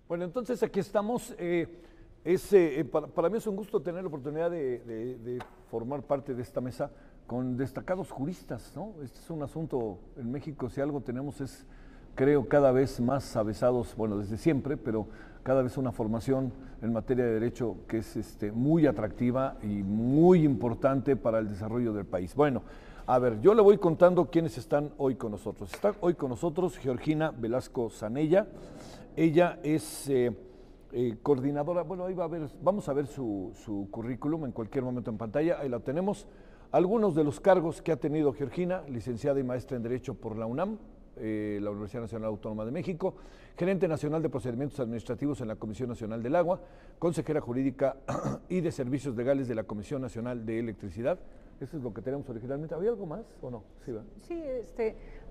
Bueno, entonces aquí estamos. Para mí es un gusto tener la oportunidad de formar parte de esta mesa con destacados juristas, ¿no? Este es un asunto en México, si algo tenemos es, creo, cada vez más avesados, bueno, desde siempre, pero cada vez una formación en materia de derecho que es muy atractiva y muy importante para el desarrollo del país. Bueno, a ver, yo le voy contando quiénes están hoy con nosotros. Está hoy con nosotros Georgina Velasco Zanella. Ella es coordinadora, bueno, ahí vamos a ver su currículum en cualquier momento en pantalla, ahí la tenemos. Algunos de los cargos que ha tenido Georgina: licenciada y maestra en Derecho por la UNAM, la Universidad Nacional Autónoma de México, gerente nacional de procedimientos administrativos en la Comisión Nacional del Agua, consejera jurídica y de servicios legales de la Comisión Nacional de Electricidad. Eso es lo que tenemos originalmente. ¿Había algo más o no? Sí, ¿verdad? Sí,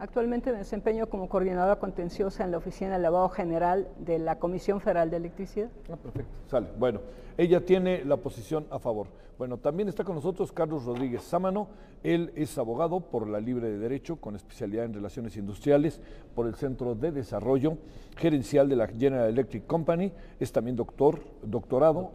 actualmente me desempeño como coordinadora contenciosa en la Oficina del Abogado General de la Comisión Federal de Electricidad. Ah, perfecto, sale. Bueno, ella tiene la posición a favor. Bueno, también está con nosotros Carlos Rodríguez Sámano. Él es abogado por la Libre de Derecho, con especialidad en Relaciones Industriales, por el Centro de Desarrollo Gerencial de la General Electric Company. Es también doctorando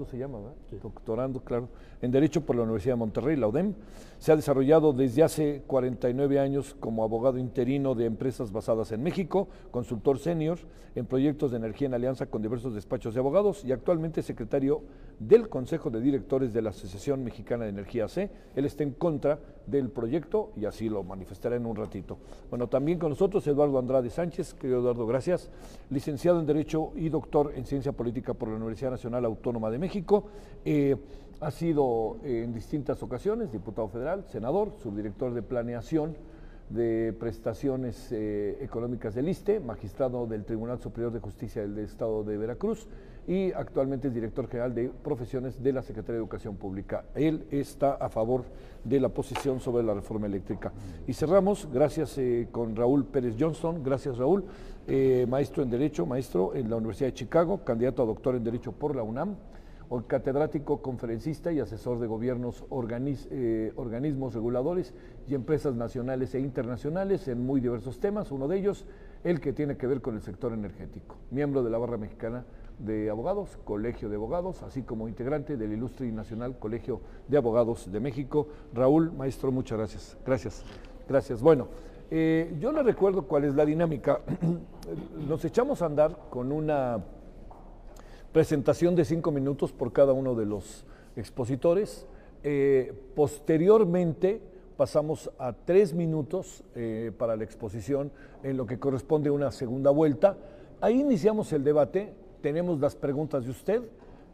se llama, ¿verdad? Sí. Doctorando, claro, en Derecho por la Universidad de Monterrey, la UDEM. Se ha desarrollado desde hace 49 años como abogado interino de empresas basadas en México, consultor senior en proyectos de energía en alianza con diversos despachos de abogados y actualmente secretario del Consejo de Directores de la Asociación Mexicana de Energía AC. Él está en contra del proyecto y así lo manifestará en un ratito. Bueno, también con nosotros Eduardo Andrade Sánchez. Querido Eduardo, gracias. Licenciado en Derecho y doctor en Ciencia Política por la Universidad Nacional Autónoma de México. Ha sido en distintas ocasiones diputado federal, senador, subdirector de planeación de prestaciones económicas del ISSSTE, magistrado del Tribunal Superior de Justicia del Estado de Veracruz y actualmente es director general de profesiones de la Secretaría de Educación Pública. Él está a favor de la posición sobre la reforma eléctrica. Y cerramos, gracias, con Raúl Pérez Johnston. Gracias, Raúl, maestro en Derecho, maestro en la Universidad de Chicago, candidato a doctor en Derecho por la UNAM, catedrático, conferencista y asesor de gobiernos, organismos reguladores y empresas nacionales e internacionales en muy diversos temas, uno de ellos el que tiene que ver con el sector energético. Miembro de la Barra Mexicana de Abogados, Colegio de Abogados, así como integrante del Ilustre y Nacional Colegio de Abogados de México. Raúl, maestro, muchas gracias. Gracias. Bueno, yo le recuerdo cuál es la dinámica. Nos echamos a andar con una presentación de 5 minutos por cada uno de los expositores. Posteriormente pasamos a 3 minutos para la exposición en lo que corresponde a una segunda vuelta. Ahí iniciamos el debate, tenemos las preguntas de usted,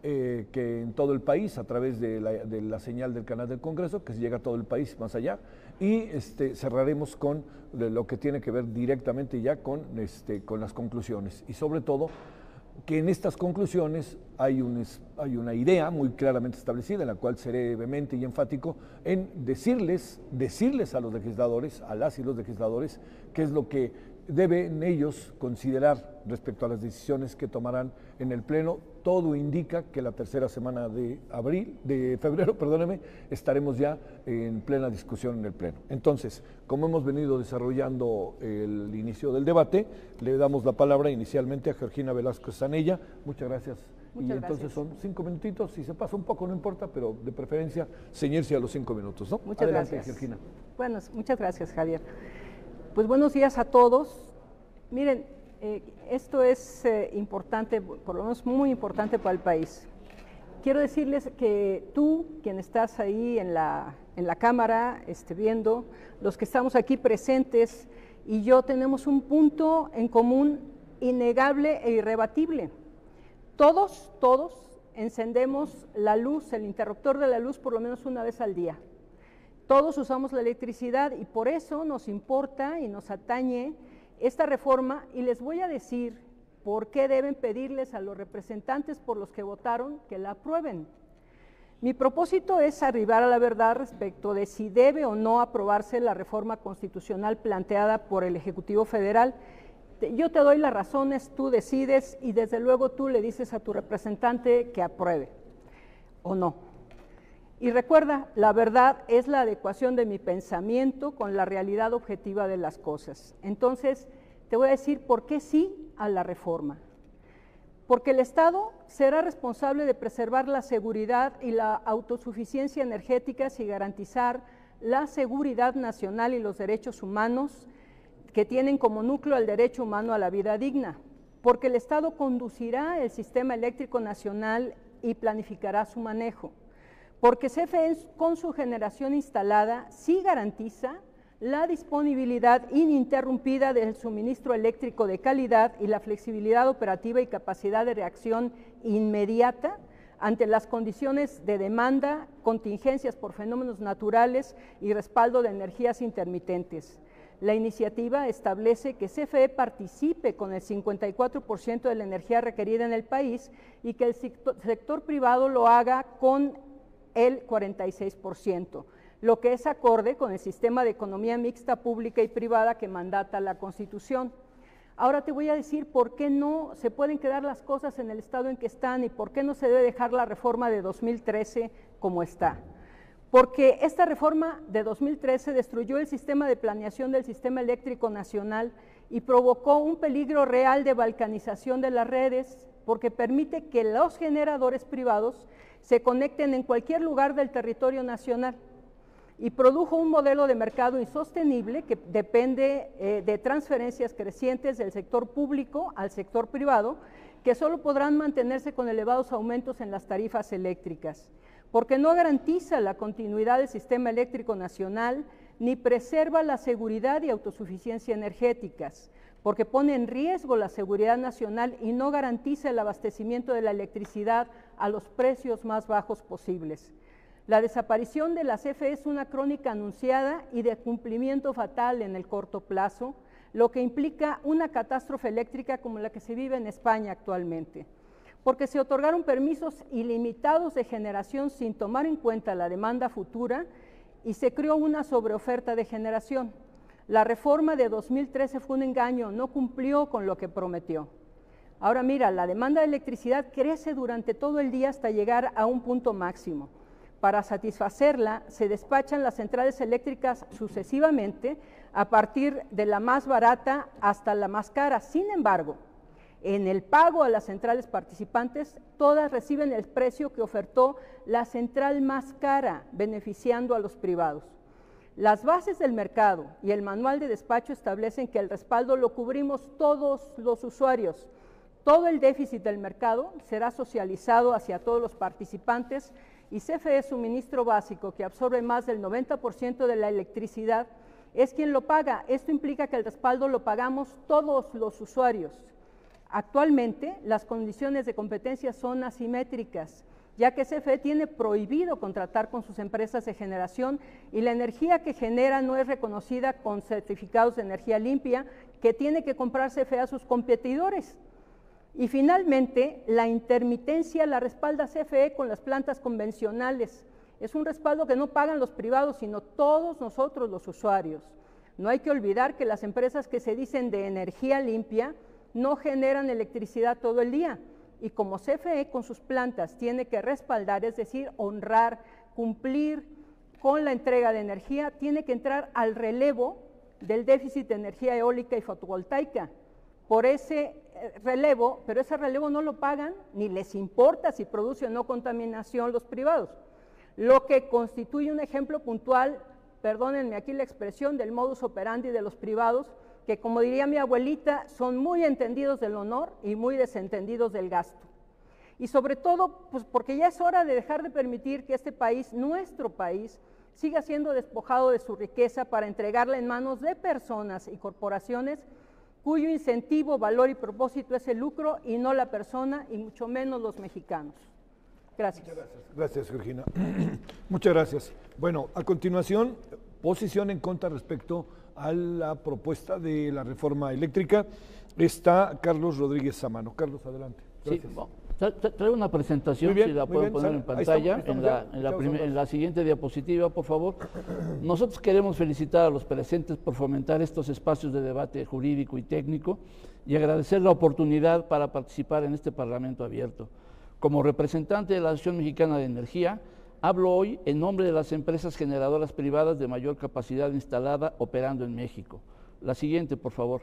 que en todo el país, a través de la señal del canal del Congreso, que llega a todo el país más allá, y cerraremos con lo que tiene que ver directamente ya con las conclusiones. Y sobre todo, que en estas conclusiones hay una idea muy claramente establecida, en la cual seré vehemente y enfático en decirles a los legisladores, a las y los legisladores, qué es lo que deben ellos considerar respecto a las decisiones que tomarán en el Pleno. Todo indica que la tercera semana de febrero, estaremos ya en plena discusión en el Pleno. Entonces, como hemos venido desarrollando el inicio del debate, le damos la palabra inicialmente a Georgina Velasco Zanella. Muchas gracias. Entonces son 5 minutitos, si se pasa un poco no importa, pero de preferencia ceñirse a los 5 minutos, ¿no? Muchas Adelante, gracias. Georgina. Bueno, muchas gracias, Javier. Pues buenos días a todos. Miren, esto es importante, por lo menos muy importante para el país. Quiero decirles que tú, quien estás ahí en la cámara viendo, los que estamos aquí presentes y yo tenemos un punto en común innegable e irrebatible. Todos encendemos la luz, el interruptor de la luz por lo menos una vez al día. Todos usamos la electricidad y por eso nos importa y nos atañe esta reforma, y les voy a decir por qué deben pedirles a los representantes por los que votaron que la aprueben. Mi propósito es arribar a la verdad respecto de si debe o no aprobarse la reforma constitucional planteada por el Ejecutivo Federal. Yo te doy las razones, tú decides y desde luego tú le dices a tu representante que apruebe o no. Y recuerda, la verdad es la adecuación de mi pensamiento con la realidad objetiva de las cosas. Entonces, te voy a decir por qué sí a la reforma, porque el Estado será responsable de preservar la seguridad y la autosuficiencia energética y garantizar la seguridad nacional y los derechos humanos que tienen como núcleo el derecho humano a la vida digna, porque el Estado conducirá el sistema eléctrico nacional y planificará su manejo, porque CFE con su generación instalada sí garantiza la disponibilidad ininterrumpida del suministro eléctrico de calidad y la flexibilidad operativa y capacidad de reacción inmediata ante las condiciones de demanda, contingencias por fenómenos naturales y respaldo de energías intermitentes. La iniciativa establece que CFE participe con el 54% de la energía requerida en el país y que el sector privado lo haga con el 46%. Lo que es acorde con el sistema de economía mixta pública y privada que mandata la Constitución. Ahora te voy a decir por qué no se pueden quedar las cosas en el estado en que están y por qué no se debe dejar la reforma de 2013 como está. Porque esta reforma de 2013 destruyó el sistema de planeación del sistema eléctrico nacional y provocó un peligro real de balcanización de las redes, porque permite que los generadores privados se conecten en cualquier lugar del territorio nacional, y produjo un modelo de mercado insostenible que depende de transferencias crecientes del sector público al sector privado, que solo podrán mantenerse con elevados aumentos en las tarifas eléctricas, porque no garantiza la continuidad del sistema eléctrico nacional ni preserva la seguridad y autosuficiencia energéticas, porque pone en riesgo la seguridad nacional y no garantiza el abastecimiento de la electricidad a los precios más bajos posibles. La desaparición de la CFE es una crónica anunciada y de cumplimiento fatal en el corto plazo, lo que implica una catástrofe eléctrica como la que se vive en España actualmente, porque se otorgaron permisos ilimitados de generación sin tomar en cuenta la demanda futura y se creó una sobreoferta de generación. La reforma de 2013 fue un engaño, no cumplió con lo que prometió. Ahora mira, la demanda de electricidad crece durante todo el día hasta llegar a un punto máximo. Para satisfacerla, se despachan las centrales eléctricas sucesivamente a partir de la más barata hasta la más cara. Sin embargo, en el pago a las centrales participantes, todas reciben el precio que ofertó la central más cara, beneficiando a los privados. Las bases del mercado y el manual de despacho establecen que el respaldo lo cubrimos todos los usuarios. Todo el déficit del mercado será socializado hacia todos los participantes y CFE, suministro básico, que absorbe más del 90% de la electricidad, es quien lo paga. Esto implica que el respaldo lo pagamos todos los usuarios. Actualmente, las condiciones de competencia son asimétricas, ya que CFE tiene prohibido contratar con sus empresas de generación y la energía que genera no es reconocida con certificados de energía limpia que tiene que comprar CFE a sus competidores. Y finalmente, la intermitencia la respalda CFE con las plantas convencionales. Es un respaldo que no pagan los privados, sino todos nosotros los usuarios. No hay que olvidar que las empresas que se dicen de energía limpia no generan electricidad todo el día. Y como CFE con sus plantas tiene que respaldar, es decir, honrar, cumplir con la entrega de energía, tiene que entrar al relevo del déficit de energía eólica y fotovoltaica. Por ese relevo, pero ese relevo no lo pagan ni les importa si produce o no contaminación los privados, lo que constituye un ejemplo puntual, perdónenme aquí la expresión, del modus operandi de los privados, que como diría mi abuelita, son muy entendidos del honor y muy desentendidos del gasto. Y sobre todo, pues porque ya es hora de dejar de permitir que este país, nuestro país, siga siendo despojado de su riqueza para entregarla en manos de personas y corporaciones cuyo incentivo, valor y propósito es el lucro y no la persona y mucho menos los mexicanos. Gracias. Muchas gracias. Gracias, Georgina. Muchas gracias. Bueno, a continuación, posición en contra respecto a la propuesta de la reforma eléctrica. Está Carlos Rodríguez Samano. Carlos, adelante. Gracias. Sí, bueno, traigo una presentación, bien, si la pueden poner en pantalla, en la siguiente diapositiva, por favor. Nosotros queremos felicitar a los presentes por fomentar estos espacios de debate jurídico y técnico y agradecer la oportunidad para participar en este Parlamento abierto. Como representante de la Asociación Mexicana de Energía, hablo hoy en nombre de las empresas generadoras privadas de mayor capacidad instalada operando en México. La siguiente, por favor.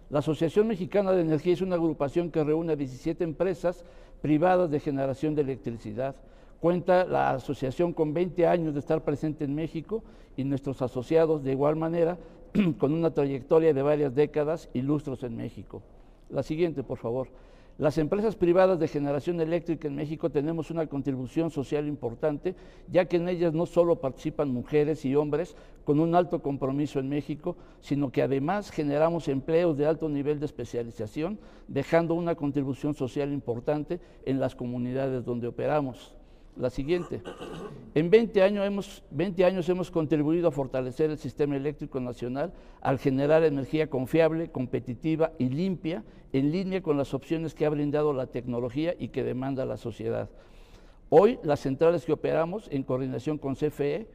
La Asociación Mexicana de Energía es una agrupación que reúne a 17 empresas privadas de generación de electricidad. Cuenta la asociación con 20 años de estar presente en México y nuestros asociados de igual manera con una trayectoria de varias décadas y lustros en México. La siguiente, por favor. Las empresas privadas de generación eléctrica en México tenemos una contribución social importante, ya que en ellas no solo participan mujeres y hombres con un alto compromiso en México, sino que además generamos empleos de alto nivel de especialización, dejando una contribución social importante en las comunidades donde operamos. La siguiente. En 20 años hemos contribuido a fortalecer el sistema eléctrico nacional al generar energía confiable, competitiva y limpia, en línea con las opciones que ha brindado la tecnología y que demanda la sociedad. Hoy, las centrales que operamos en coordinación con CFE,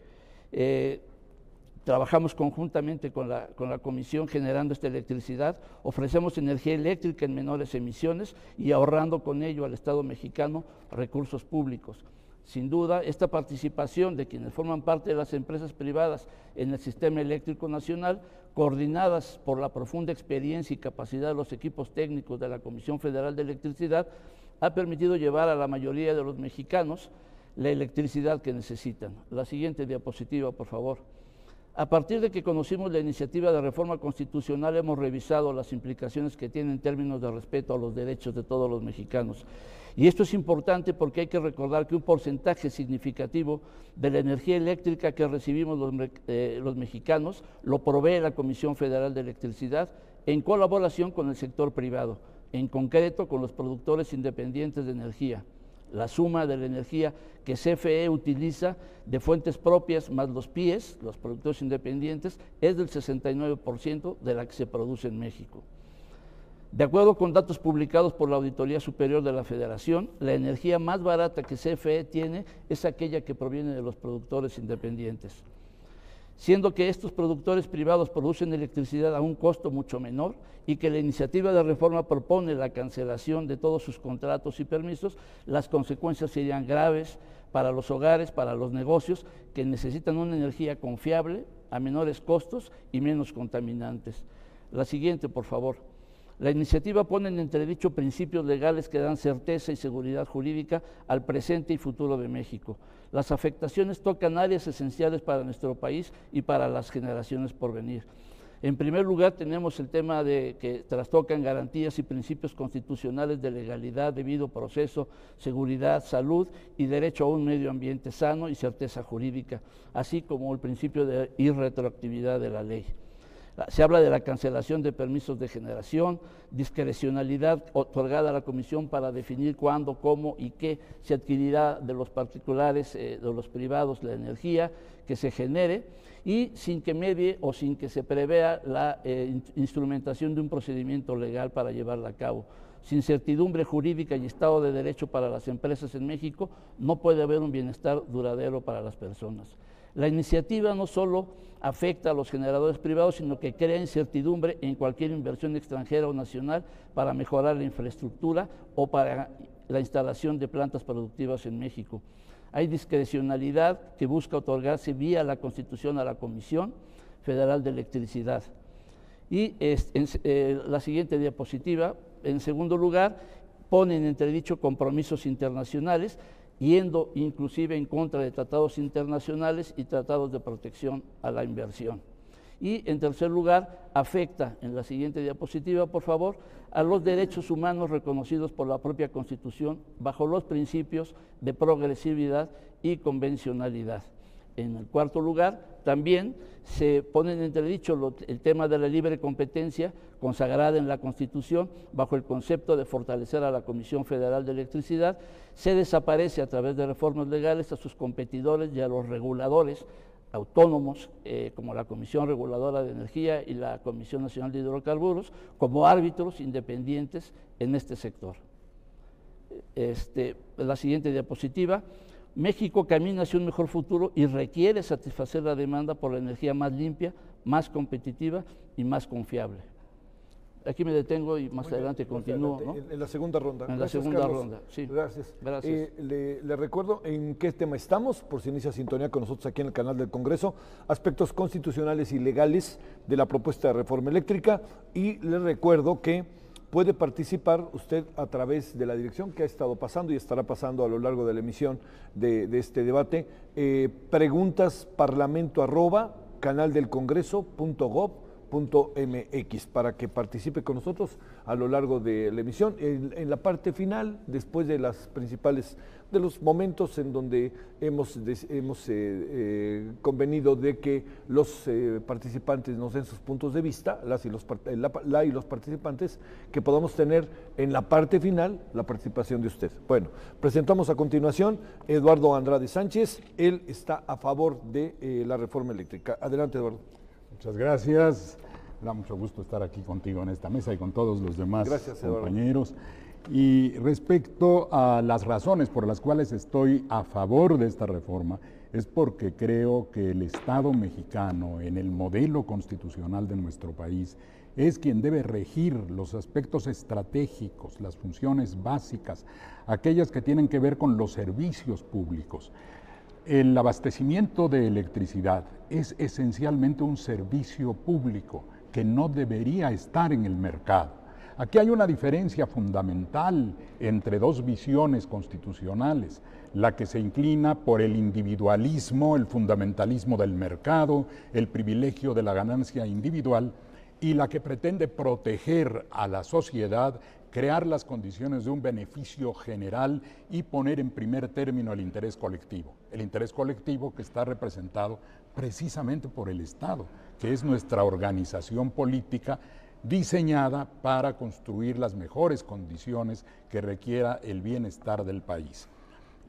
trabajamos conjuntamente con la Comisión generando esta electricidad, ofrecemos energía eléctrica en menores emisiones y ahorrando con ello al Estado mexicano recursos públicos. Sin duda, esta participación de quienes forman parte de las empresas privadas en el sistema eléctrico nacional, coordinadas por la profunda experiencia y capacidad de los equipos técnicos de la Comisión Federal de Electricidad, ha permitido llevar a la mayoría de los mexicanos la electricidad que necesitan. La siguiente diapositiva, por favor. A partir de que conocimos la iniciativa de reforma constitucional, hemos revisado las implicaciones que tiene en términos de respeto a los derechos de todos los mexicanos. Y esto es importante porque hay que recordar que un porcentaje significativo de la energía eléctrica que recibimos los mexicanos lo provee la Comisión Federal de Electricidad en colaboración con el sector privado, en concreto con los productores independientes de energía. La suma de la energía que CFE utiliza de fuentes propias más los PIEs, los productores independientes, es del 69% de la que se produce en México. De acuerdo con datos publicados por la Auditoría Superior de la Federación, la energía más barata que CFE tiene es aquella que proviene de los productores independientes, siendo que estos productores privados producen electricidad a un costo mucho menor y que la iniciativa de reforma propone la cancelación de todos sus contratos y permisos. Las consecuencias serían graves para los hogares, para los negocios que necesitan una energía confiable, a menores costos y menos contaminantes. La siguiente, por favor. La iniciativa pone en entredicho principios legales que dan certeza y seguridad jurídica al presente y futuro de México. Las afectaciones tocan áreas esenciales para nuestro país y para las generaciones por venir. En primer lugar, tenemos el tema de que trastocan garantías y principios constitucionales de legalidad, debido proceso, seguridad, salud y derecho a un medio ambiente sano y certeza jurídica, así como el principio de irretroactividad de la ley. Se habla de la cancelación de permisos de generación, discrecionalidad otorgada a la Comisión para definir cuándo, cómo y qué se adquirirá de los particulares, de los privados, la energía que se genere, y sin que medie o sin que se prevea la instrumentación de un procedimiento legal para llevarla a cabo. Sin certidumbre jurídica y Estado de Derecho para las empresas en México, no puede haber un bienestar duradero para las personas. La iniciativa no solo afecta a los generadores privados, sino que crea incertidumbre en cualquier inversión extranjera o nacional para mejorar la infraestructura o para la instalación de plantas productivas en México. Hay discrecionalidad que busca otorgarse vía la Constitución a la Comisión Federal de Electricidad. Y la siguiente diapositiva, en segundo lugar, pone en entredicho compromisos internacionales, yendo inclusive en contra de tratados internacionales y tratados de protección a la inversión. Y en tercer lugar, afecta, en la siguiente diapositiva, por favor, a los derechos humanos reconocidos por la propia Constitución bajo los principios de progresividad y convencionalidad. En el cuarto lugar, también se pone en entredicho el tema de la libre competencia consagrada en la Constitución bajo el concepto de fortalecer a la Comisión Federal de Electricidad. Se desaparece a través de reformas legales a sus competidores y a los reguladores autónomos, como la Comisión Reguladora de Energía y la Comisión Nacional de Hidrocarburos, como árbitros independientes en este sector. La siguiente diapositiva. México camina hacia un mejor futuro y requiere satisfacer la demanda por la energía más limpia, más competitiva y más confiable. aquí me detengo y más adelante continúo, ¿no? En la segunda ronda. En la segunda ronda, sí. Gracias. Gracias. Le recuerdo en qué tema estamos, por si inicia sintonía con nosotros aquí en el canal del Congreso, aspectos constitucionales y legales de la propuesta de reforma eléctrica, y le recuerdo que puede participar usted a través de la dirección que ha estado pasando y estará pasando a lo largo de la emisión de este debate, preguntas@canaldelcongreso.gov.mx, para que participe con nosotros a lo largo de la emisión. En la parte final, después de los momentos en donde hemos convenido de que los participantes nos den sus puntos de vista, la y los participantes, que podamos tener en la parte final la participación de usted. Bueno, presentamos a continuación Eduardo Andrade Sánchez. Él está a favor de la reforma eléctrica. Adelante, Eduardo. Muchas gracias. Me da mucho gusto estar aquí contigo en esta mesa y con todos los demás compañeros. Y respecto a las razones por las cuales estoy a favor de esta reforma, es porque creo que el Estado mexicano, en el modelo constitucional de nuestro país, es quien debe regir los aspectos estratégicos, las funciones básicas, aquellas que tienen que ver con los servicios públicos. El abastecimiento de electricidad es esencialmente un servicio público que no debería estar en el mercado. Aquí hay una diferencia fundamental entre dos visiones constitucionales, la que se inclina por el individualismo, el fundamentalismo del mercado, el privilegio de la ganancia individual, y la que pretende proteger a la sociedad, crear las condiciones de un beneficio general y poner en primer término el interés colectivo que está representado precisamente por el Estado, que es nuestra organización política diseñada para construir las mejores condiciones que requiera el bienestar del país.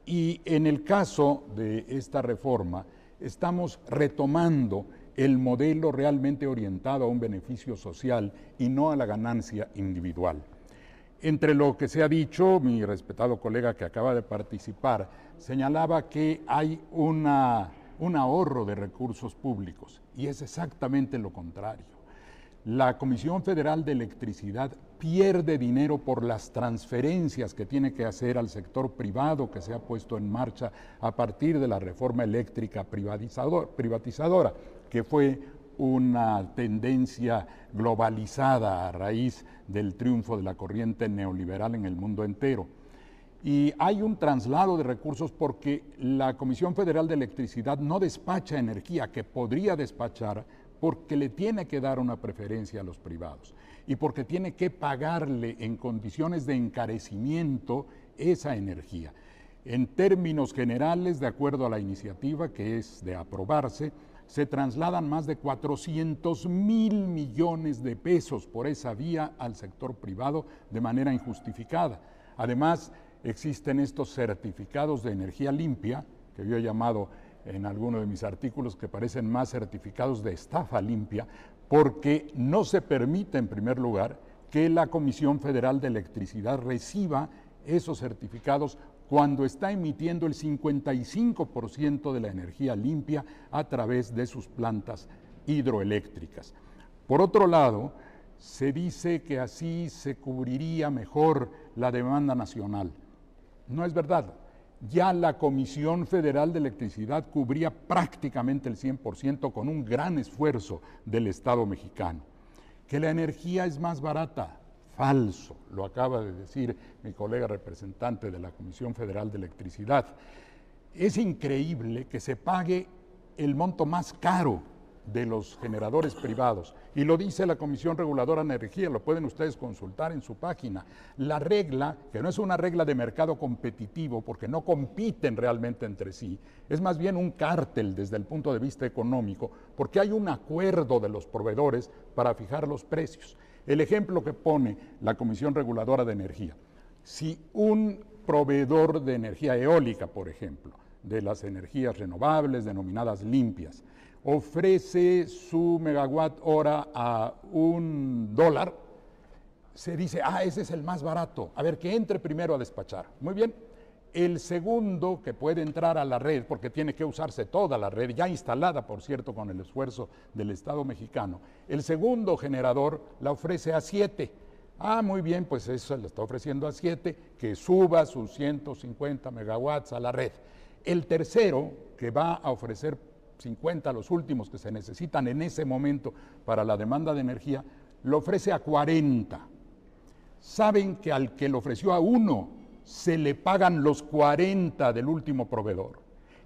Y en el caso de esta reforma, estamos retomando el modelo realmente orientado a un beneficio social y no a la ganancia individual. Entre lo que se ha dicho, mi respetado colega que acaba de participar señalaba que hay un ahorro de recursos públicos, y es exactamente lo contrario. La Comisión Federal de Electricidad pierde dinero por las transferencias que tiene que hacer al sector privado que se ha puesto en marcha a partir de la reforma eléctrica privatizadora, que fue una tendencia globalizada a raíz del triunfo de la corriente neoliberal en el mundo entero. Y hay un traslado de recursos porque la Comisión Federal de Electricidad no despacha energía que podría despachar, porque le tiene que dar una preferencia a los privados y porque tiene que pagarle en condiciones de encarecimiento esa energía. En términos generales, de acuerdo a la iniciativa que es de aprobarse, se trasladan más de 400,000 millones de pesos por esa vía al sector privado de manera injustificada. Además, existen estos certificados de energía limpia, que yo he llamado en alguno de mis artículos que parecen más certificados de estafa limpia, porque no se permite, en primer lugar, que la Comisión Federal de Electricidad reciba esos certificados cuando está emitiendo el 55% de la energía limpia a través de sus plantas hidroeléctricas. Por otro lado, se dice que así se cubriría mejor la demanda nacional. No es verdad. Ya la Comisión Federal de Electricidad cubría prácticamente el 100% con un gran esfuerzo del Estado mexicano. Que la energía es más barata, falso, lo acaba de decir mi colega representante de la Comisión Federal de Electricidad. Es increíble que se pague el monto más caro de los generadores privados, y lo dice la Comisión Reguladora de Energía, lo pueden ustedes consultar en su página. La regla, que no es una regla de mercado competitivo, porque no compiten realmente entre sí, es más bien un cártel desde el punto de vista económico, porque hay un acuerdo de los proveedores para fijar los precios. El ejemplo que pone la Comisión Reguladora de Energía: si un proveedor de energía eólica, por ejemplo, de las energías renovables denominadas limpias, ofrece su megawatt hora a $1, se dice, ese es el más barato, a ver, que entre primero a despachar. Muy bien, El segundo, que puede entrar a la red, porque tiene que usarse toda la red, ya instalada, por cierto, con el esfuerzo del Estado mexicano, el segundo generador la ofrece a 7. Ah, muy bien, pues eso le está ofreciendo a 7, que suba sus 150 megawatts a la red. El tercero, que va a ofrecer 50, los últimos que se necesitan en ese momento para la demanda de energía, lo ofrece a 40. Saben que al que lo ofreció a 1, se le pagan los 40 del último proveedor.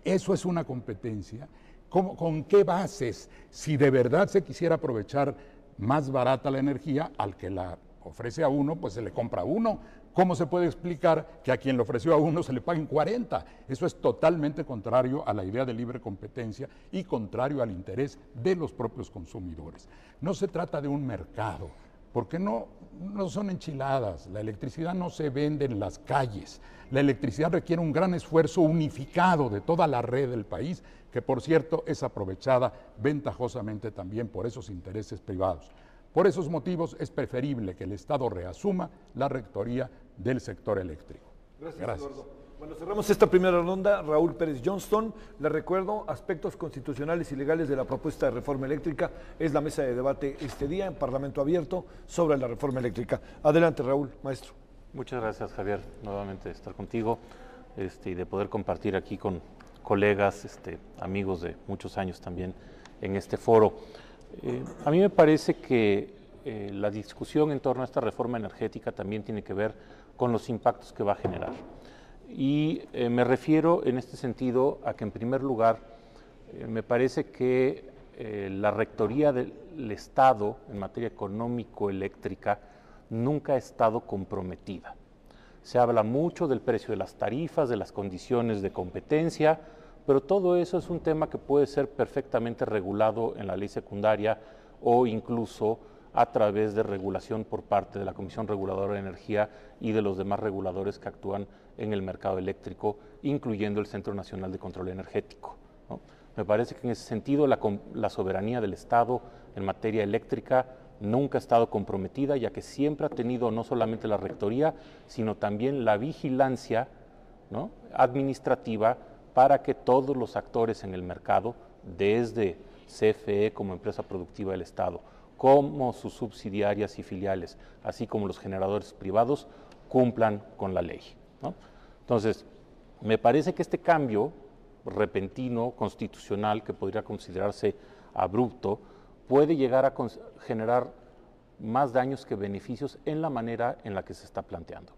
Eso es una competencia. ¿Con qué bases? Si de verdad se quisiera aprovechar más barata la energía, al que la ofrece a 1, pues se le compra a 1. ¿Cómo se puede explicar que a quien le ofreció a 1 se le paguen 40? Eso es totalmente contrario a la idea de libre competencia y contrario al interés de los propios consumidores. No se trata de un mercado, porque no son enchiladas. La electricidad no se vende en las calles. La electricidad requiere un gran esfuerzo unificado de toda la red del país, que por cierto es aprovechada ventajosamente también por esos intereses privados. Por esos motivos es preferible que el Estado reasuma la rectoría del sector eléctrico. Gracias. Eduardo. Bueno, cerramos esta primera ronda. Raúl Pérez Johnston, le recuerdo, aspectos constitucionales y legales de la propuesta de reforma eléctrica. Es la mesa de debate este día en Parlamento Abierto sobre la reforma eléctrica. Adelante, Raúl, maestro. Muchas gracias, Javier, nuevamente de estar contigo y de poder compartir aquí con colegas, amigos de muchos años también en este foro. A mí me parece que la discusión en torno a esta reforma energética también tiene que ver con los impactos que va a generar. Y me refiero en este sentido a que, en primer lugar, me parece que la rectoría del Estado en materia económico-eléctrica nunca ha estado comprometida. Se habla mucho del precio de las tarifas, de las condiciones de competencia, pero todo eso es un tema que puede ser perfectamente regulado en la ley secundaria o incluso a través de regulación por parte de la Comisión Reguladora de Energía y de los demás reguladores que actúan en el mercado eléctrico, incluyendo el Centro Nacional de Control Energético, ¿no? Me parece que en ese sentido la soberanía del Estado en materia eléctrica nunca ha estado comprometida, ya que siempre ha tenido no solamente la rectoría, sino también la vigilancia, ¿no?, administrativa para que todos los actores en el mercado, desde CFE como empresa productiva del Estado, como sus subsidiarias y filiales, así como los generadores privados, cumplan con la ley, ¿no? Entonces, me parece que este cambio repentino, constitucional, que podría considerarse abrupto, puede llegar a generar más daños que beneficios en la manera en la que se está planteando.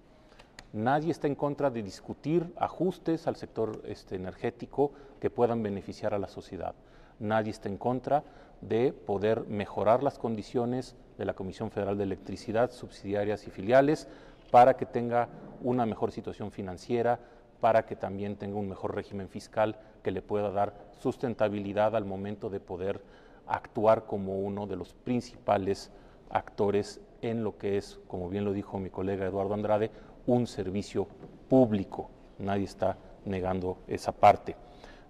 Nadie está en contra de discutir ajustes al sector energético que puedan beneficiar a la sociedad. Nadie está en contra de poder mejorar las condiciones de la Comisión Federal de Electricidad, subsidiarias y filiales, para que tenga una mejor situación financiera, para que también tenga un mejor régimen fiscal que le pueda dar sustentabilidad al momento de poder actuar como uno de los principales actores en lo que es, como bien lo dijo mi colega Eduardo Andrade, un servicio público. Nadie está negando esa parte.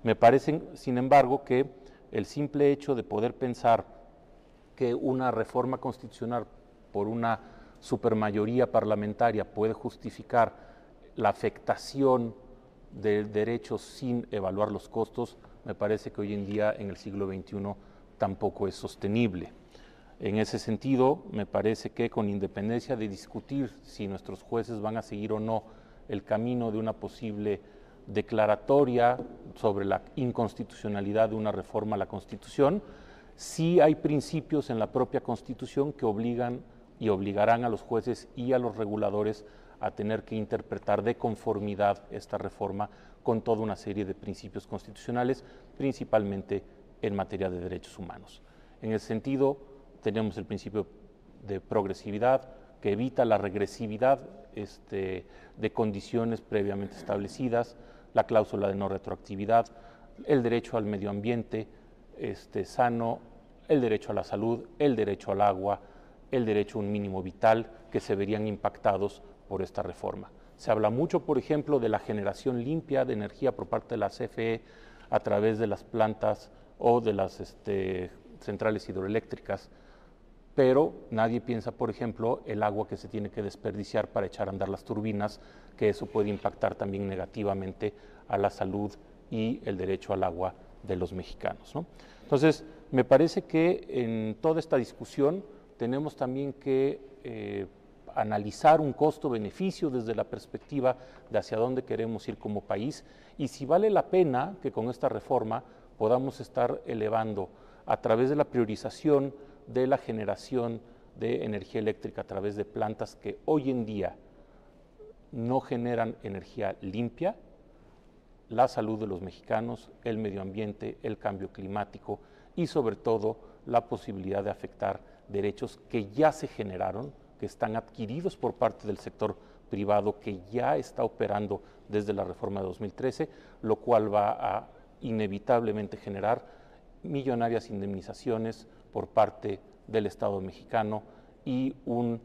Me parece, sin embargo, que el simple hecho de poder pensar que una reforma constitucional por una supermayoría parlamentaria puede justificar la afectación de derechos sin evaluar los costos, me parece que hoy en día, en el siglo XXI, tampoco es sostenible. En ese sentido, me parece que, con independencia de discutir si nuestros jueces van a seguir o no el camino de una posible declaratoria sobre la inconstitucionalidad de una reforma a la Constitución, sí hay principios en la propia Constitución que obligan y obligarán a los jueces y a los reguladores a tener que interpretar de conformidad esta reforma con toda una serie de principios constitucionales, principalmente en materia de derechos humanos. En ese sentido, tenemos el principio de progresividad que evita la regresividad de condiciones previamente establecidas, la cláusula de no retroactividad, el derecho al medio ambiente sano, el derecho a la salud, el derecho al agua, el derecho a un mínimo vital, que se verían impactados por esta reforma. Se habla mucho, por ejemplo, de la generación limpia de energía por parte de la CFE a través de las plantas o de las centrales hidroeléctricas. pero nadie piensa, por ejemplo, el agua que se tiene que desperdiciar para echar a andar las turbinas, que eso puede impactar también negativamente a la salud y el derecho al agua de los mexicanos, ¿no? Entonces, me parece que en toda esta discusión tenemos también que analizar un costo-beneficio desde la perspectiva de hacia dónde queremos ir como país y si vale la pena que con esta reforma podamos estar elevando a través de la priorización de la generación de energía eléctrica a través de plantas que hoy en día no generan energía limpia, la salud de los mexicanos, el medio ambiente, el cambio climático y sobre todo la posibilidad de afectar derechos que ya se generaron, que están adquiridos por parte del sector privado, que ya está operando desde la reforma de 2013, lo cual va a inevitablemente generar millonarias indemnizaciones por parte del Estado mexicano y una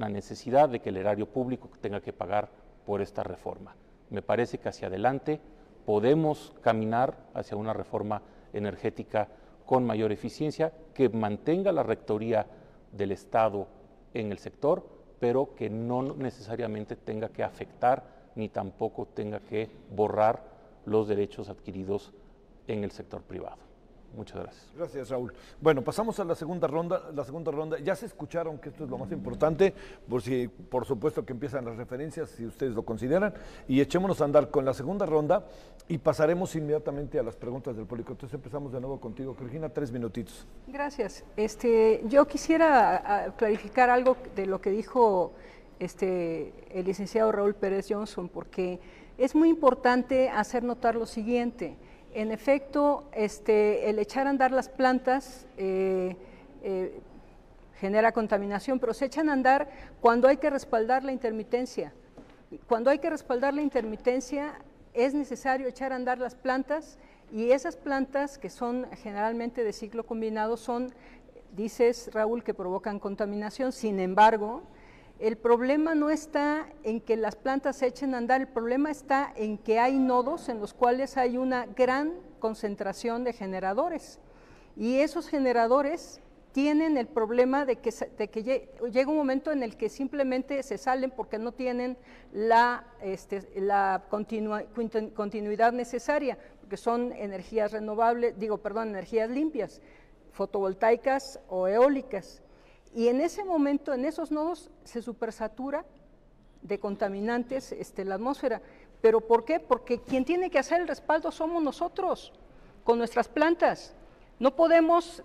necesidad de que el erario público tenga que pagar por esta reforma. Me parece que hacia adelante podemos caminar hacia una reforma energética con mayor eficiencia, que mantenga la rectoría del Estado en el sector, pero que no necesariamente tenga que afectar ni tampoco tenga que borrar los derechos adquiridos en el sector privado. Muchas gracias. Gracias, Raúl. Bueno, pasamos a la segunda ronda. La segunda ronda, ya se escucharon que esto es lo más importante, por supuesto que empiezan las referencias, si ustedes lo consideran, y echémonos a andar con la segunda ronda y pasaremos inmediatamente a las preguntas del público. Entonces empezamos de nuevo contigo, Georgina, 3 minutitos. Gracias. Yo quisiera clarificar algo de lo que dijo el licenciado Raúl Pérez Johnson, porque es muy importante hacer notar lo siguiente. En efecto, el echar a andar las plantas genera contaminación, pero se echan a andar cuando hay que respaldar la intermitencia. Cuando hay que respaldar la intermitencia es necesario echar a andar las plantas y esas plantas que son generalmente de ciclo combinado son, dices Raúl, que provocan contaminación. Sin embargo, el problema no está en que las plantas se echen a andar, el problema está en que hay nodos en los cuales hay una gran concentración de generadores y esos generadores tienen el problema de que llega un momento en el que simplemente se salen porque no tienen la continuidad necesaria, porque son energías renovables, energías limpias, fotovoltaicas o eólicas. Y en ese momento, en esos nodos, se supersatura de contaminantes la atmósfera. ¿Pero por qué? Porque quien tiene que hacer el respaldo somos nosotros, con nuestras plantas. No podemos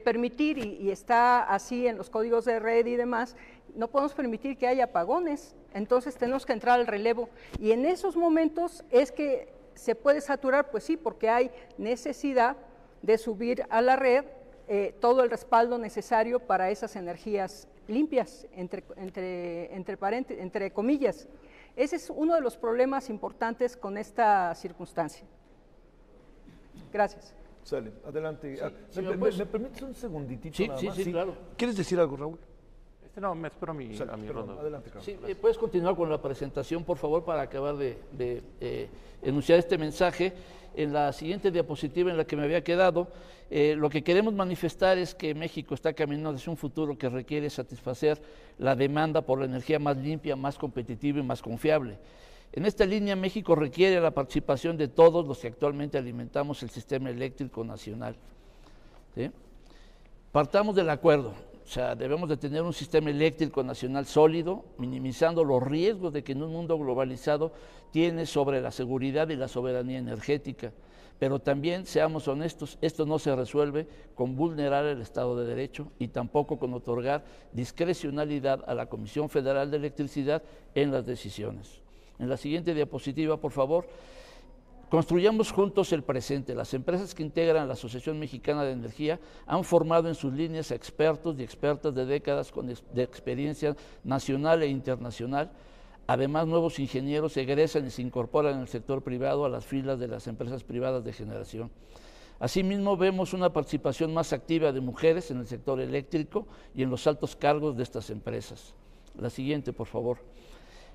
permitir, y está así en los códigos de red y demás, no podemos permitir que haya apagones, entonces tenemos que entrar al relevo. Y en esos momentos es que se puede saturar, pues sí, porque hay necesidad de subir a la red todo el respaldo necesario para esas energías limpias, entre comillas. Ese es uno de los problemas importantes con esta circunstancia. Gracias. Sale, adelante. Sí, ¿Me permites un segunditito nada más? Sí, claro. ¿Quieres decir algo, Raúl? No, me espero a mi ronda. Adelante, Carlos. Sí, puedes continuar con la presentación, por favor, para acabar de enunciar este mensaje. En la siguiente diapositiva en la que me había quedado, lo que queremos manifestar es que México está caminando hacia un futuro que requiere satisfacer la demanda por la energía más limpia, más competitiva y más confiable. En esta línea, México requiere la participación de todos los que actualmente alimentamos el sistema eléctrico nacional. ¿Sí? Partamos del acuerdo. O sea, debemos de tener un sistema eléctrico nacional sólido, minimizando los riesgos de que en un mundo globalizado tiene sobre la seguridad y la soberanía energética. Pero también, seamos honestos, esto no se resuelve con vulnerar el Estado de Derecho y tampoco con otorgar discrecionalidad a la Comisión Federal de Electricidad en las decisiones. En la siguiente diapositiva, por favor. Construyamos juntos el presente. Las empresas que integran la Asociación Mexicana de Energía han formado en sus líneas a expertos y expertas de décadas de experiencia nacional e internacional. Además, nuevos ingenieros egresan y se incorporan en el sector privado a las filas de las empresas privadas de generación. Asimismo, vemos una participación más activa de mujeres en el sector eléctrico y en los altos cargos de estas empresas. La siguiente, por favor.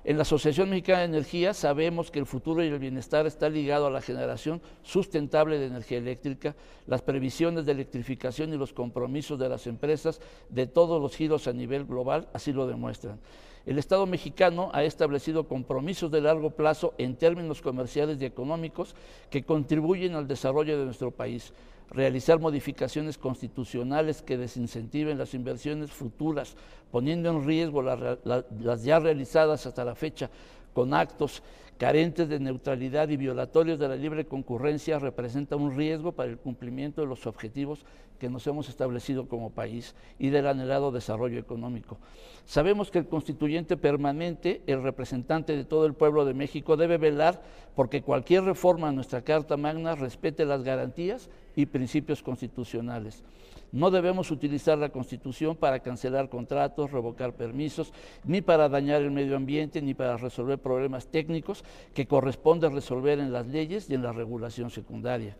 En la Asociación Mexicana de Energía sabemos que el futuro y el bienestar está ligado a la generación sustentable de energía eléctrica. Las previsiones de electrificación y los compromisos de las empresas de todos los giros a nivel global así lo demuestran. El Estado mexicano ha establecido compromisos de largo plazo en términos comerciales y económicos que contribuyen al desarrollo de nuestro país. Realizar modificaciones constitucionales que desincentiven las inversiones futuras, poniendo en riesgo las ya realizadas hasta la fecha, con actos carentes de neutralidad y violatorios de la libre concurrencia, representa un riesgo para el cumplimiento de los objetivos que nos hemos establecido como país y del anhelado desarrollo económico. Sabemos que el constituyente permanente, el representante de todo el pueblo de México, debe velar porque cualquier reforma a nuestra Carta Magna respete las garantías y principios constitucionales. No debemos utilizar la Constitución para cancelar contratos, revocar permisos, ni para dañar el medio ambiente, ni para resolver problemas técnicos que corresponde resolver en las leyes y en la regulación secundaria.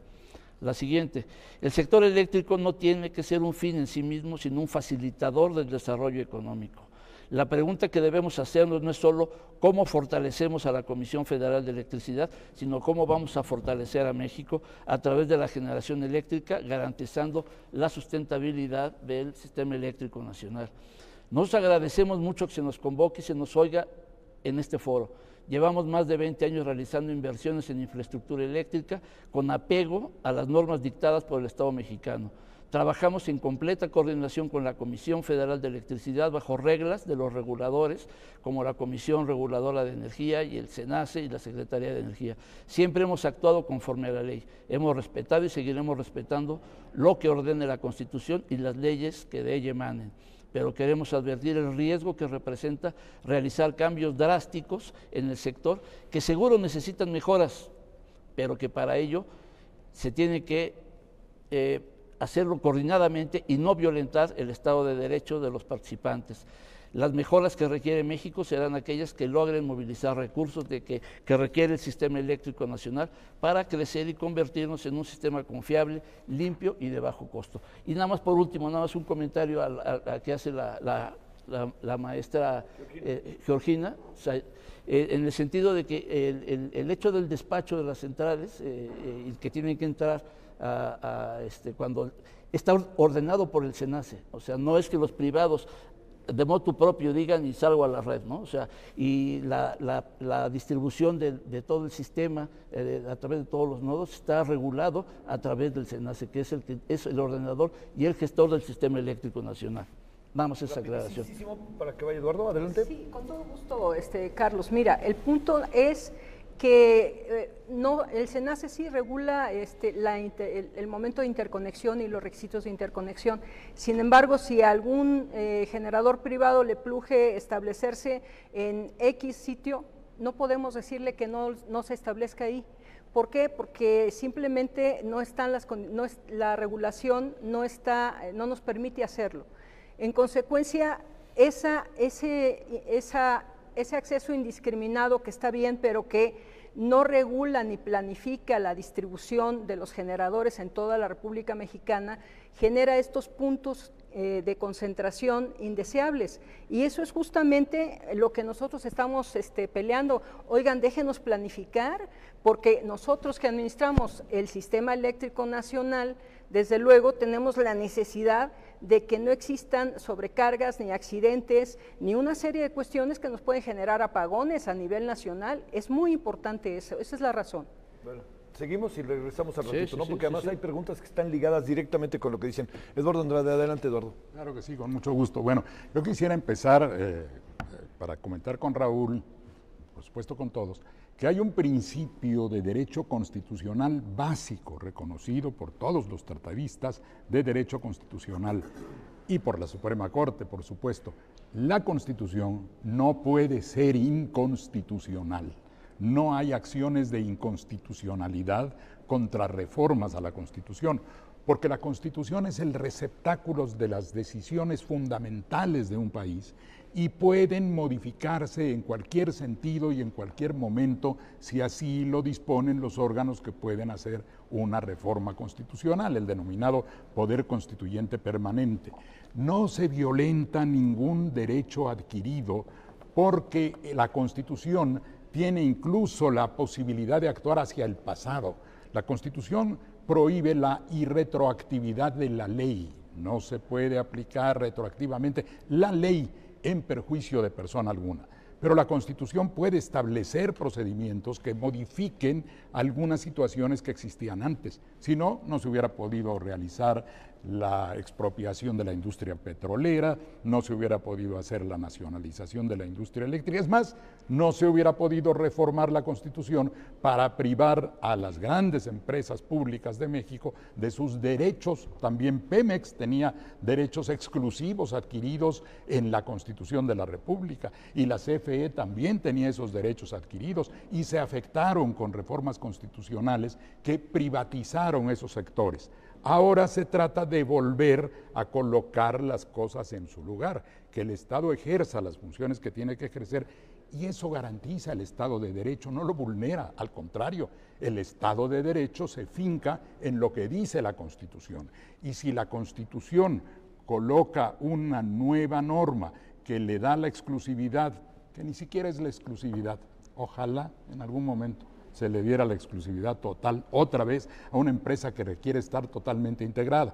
La siguiente, el sector eléctrico no tiene que ser un fin en sí mismo, sino un facilitador del desarrollo económico. La pregunta que debemos hacernos no es solo cómo fortalecemos a la Comisión Federal de Electricidad, sino cómo vamos a fortalecer a México a través de la generación eléctrica, garantizando la sustentabilidad del sistema eléctrico nacional. Nos agradecemos mucho que se nos convoque y se nos oiga en este foro. Llevamos más de 20 años realizando inversiones en infraestructura eléctrica con apego a las normas dictadas por el Estado mexicano. Trabajamos en completa coordinación con la Comisión Federal de Electricidad bajo reglas de los reguladores, como la Comisión Reguladora de Energía y el SENACE y la Secretaría de Energía. Siempre hemos actuado conforme a la ley. Hemos respetado y seguiremos respetando lo que ordene la Constitución y las leyes que de ella emanen. Pero queremos advertir el riesgo que representa realizar cambios drásticos en el sector que seguro necesitan mejoras, pero que para ello se tiene que hacerlo coordinadamente y no violentar el Estado de Derecho de los participantes. Las mejoras que requiere México serán aquellas que logren movilizar recursos que requiere el sistema eléctrico nacional para crecer y convertirnos en un sistema confiable, limpio y de bajo costo. Y nada más por último, nada más un comentario a que hace la maestra Georgina, o sea, en el sentido de que el hecho del despacho de las centrales y que tienen que entrar cuando está ordenado por el SENACE, o sea, no es que los privados de motu propio digan y salgo a la red, ¿no? O sea, y la distribución de todo el sistema a través de todos los nodos está regulado a través del SENACE, que es el ordenador y el gestor del sistema eléctrico nacional. Vamos a esa aclaración. Para que vaya Eduardo, adelante. Sí, con todo gusto, Carlos. Mira, el punto es que el SENACE sí regula el momento de interconexión y los requisitos de interconexión. Sin embargo, si a algún generador privado le pluje establecerse en X sitio, no podemos decirle que no se establezca ahí. ¿Por qué? Porque simplemente la regulación no nos permite hacerlo. En consecuencia, ese acceso indiscriminado que está bien, pero que no regula ni planifica la distribución de los generadores en toda la República Mexicana, genera estos puntos de concentración indeseables. Y eso es justamente lo que nosotros estamos peleando. Oigan, déjenos planificar, porque nosotros que administramos el sistema eléctrico nacional, desde luego tenemos la necesidad de que no existan sobrecargas, ni accidentes, ni una serie de cuestiones que nos pueden generar apagones a nivel nacional. Es muy importante eso, esa es la razón. Bueno, seguimos y regresamos al ratito, ¿no? Porque además hay preguntas que están ligadas directamente con lo que dicen. Eduardo Andrade, adelante, Eduardo. Claro que sí, con mucho gusto. Bueno, yo quisiera empezar para comentar con Raúl, por supuesto con todos, que hay un principio de derecho constitucional básico reconocido por todos los tratadistas de derecho constitucional y por la Suprema Corte, por supuesto. La Constitución no puede ser inconstitucional. No hay acciones de inconstitucionalidad contra reformas a la Constitución, porque la Constitución es el receptáculo de las decisiones fundamentales de un país y pueden modificarse en cualquier sentido y en cualquier momento si así lo disponen los órganos que pueden hacer una reforma constitucional, el denominado Poder Constituyente Permanente. No se violenta ningún derecho adquirido porque la Constitución tiene incluso la posibilidad de actuar hacia el pasado. La Constitución prohíbe la irretroactividad de la ley. No se puede aplicar retroactivamente la ley en perjuicio de persona alguna. Pero la Constitución puede establecer procedimientos que modifiquen algunas situaciones que existían antes. Si no, no se hubiera podido realizar la expropiación de la industria petrolera, no se hubiera podido hacer la nacionalización de la industria eléctrica. Es más, no se hubiera podido reformar la Constitución para privar a las grandes empresas públicas de México de sus derechos. También Pemex tenía derechos exclusivos adquiridos en la Constitución de la República, y la CFE también tenía esos derechos adquiridos, y se afectaron con reformas constitucionales que privatizaron esos sectores. Ahora se trata de volver a colocar las cosas en su lugar, que el Estado ejerza las funciones que tiene que ejercer, y eso garantiza el Estado de Derecho, no lo vulnera, al contrario, el Estado de Derecho se finca en lo que dice la Constitución. Y si la Constitución coloca una nueva norma que le da la exclusividad, que ni siquiera es la exclusividad, ojalá en algún momento se le diera la exclusividad total otra vez a una empresa que requiere estar totalmente integrada.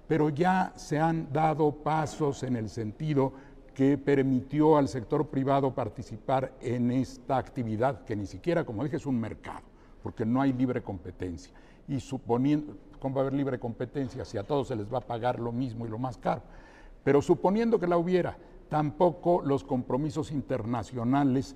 Pero ya se han dado pasos en el sentido que permitió al sector privado participar en esta actividad, que ni siquiera, como dije, es un mercado, porque no hay libre competencia. Y suponiendo, ¿cómo va a haber libre competencia si a todos se les va a pagar lo mismo y lo más caro? Pero suponiendo que la hubiera, tampoco los compromisos internacionales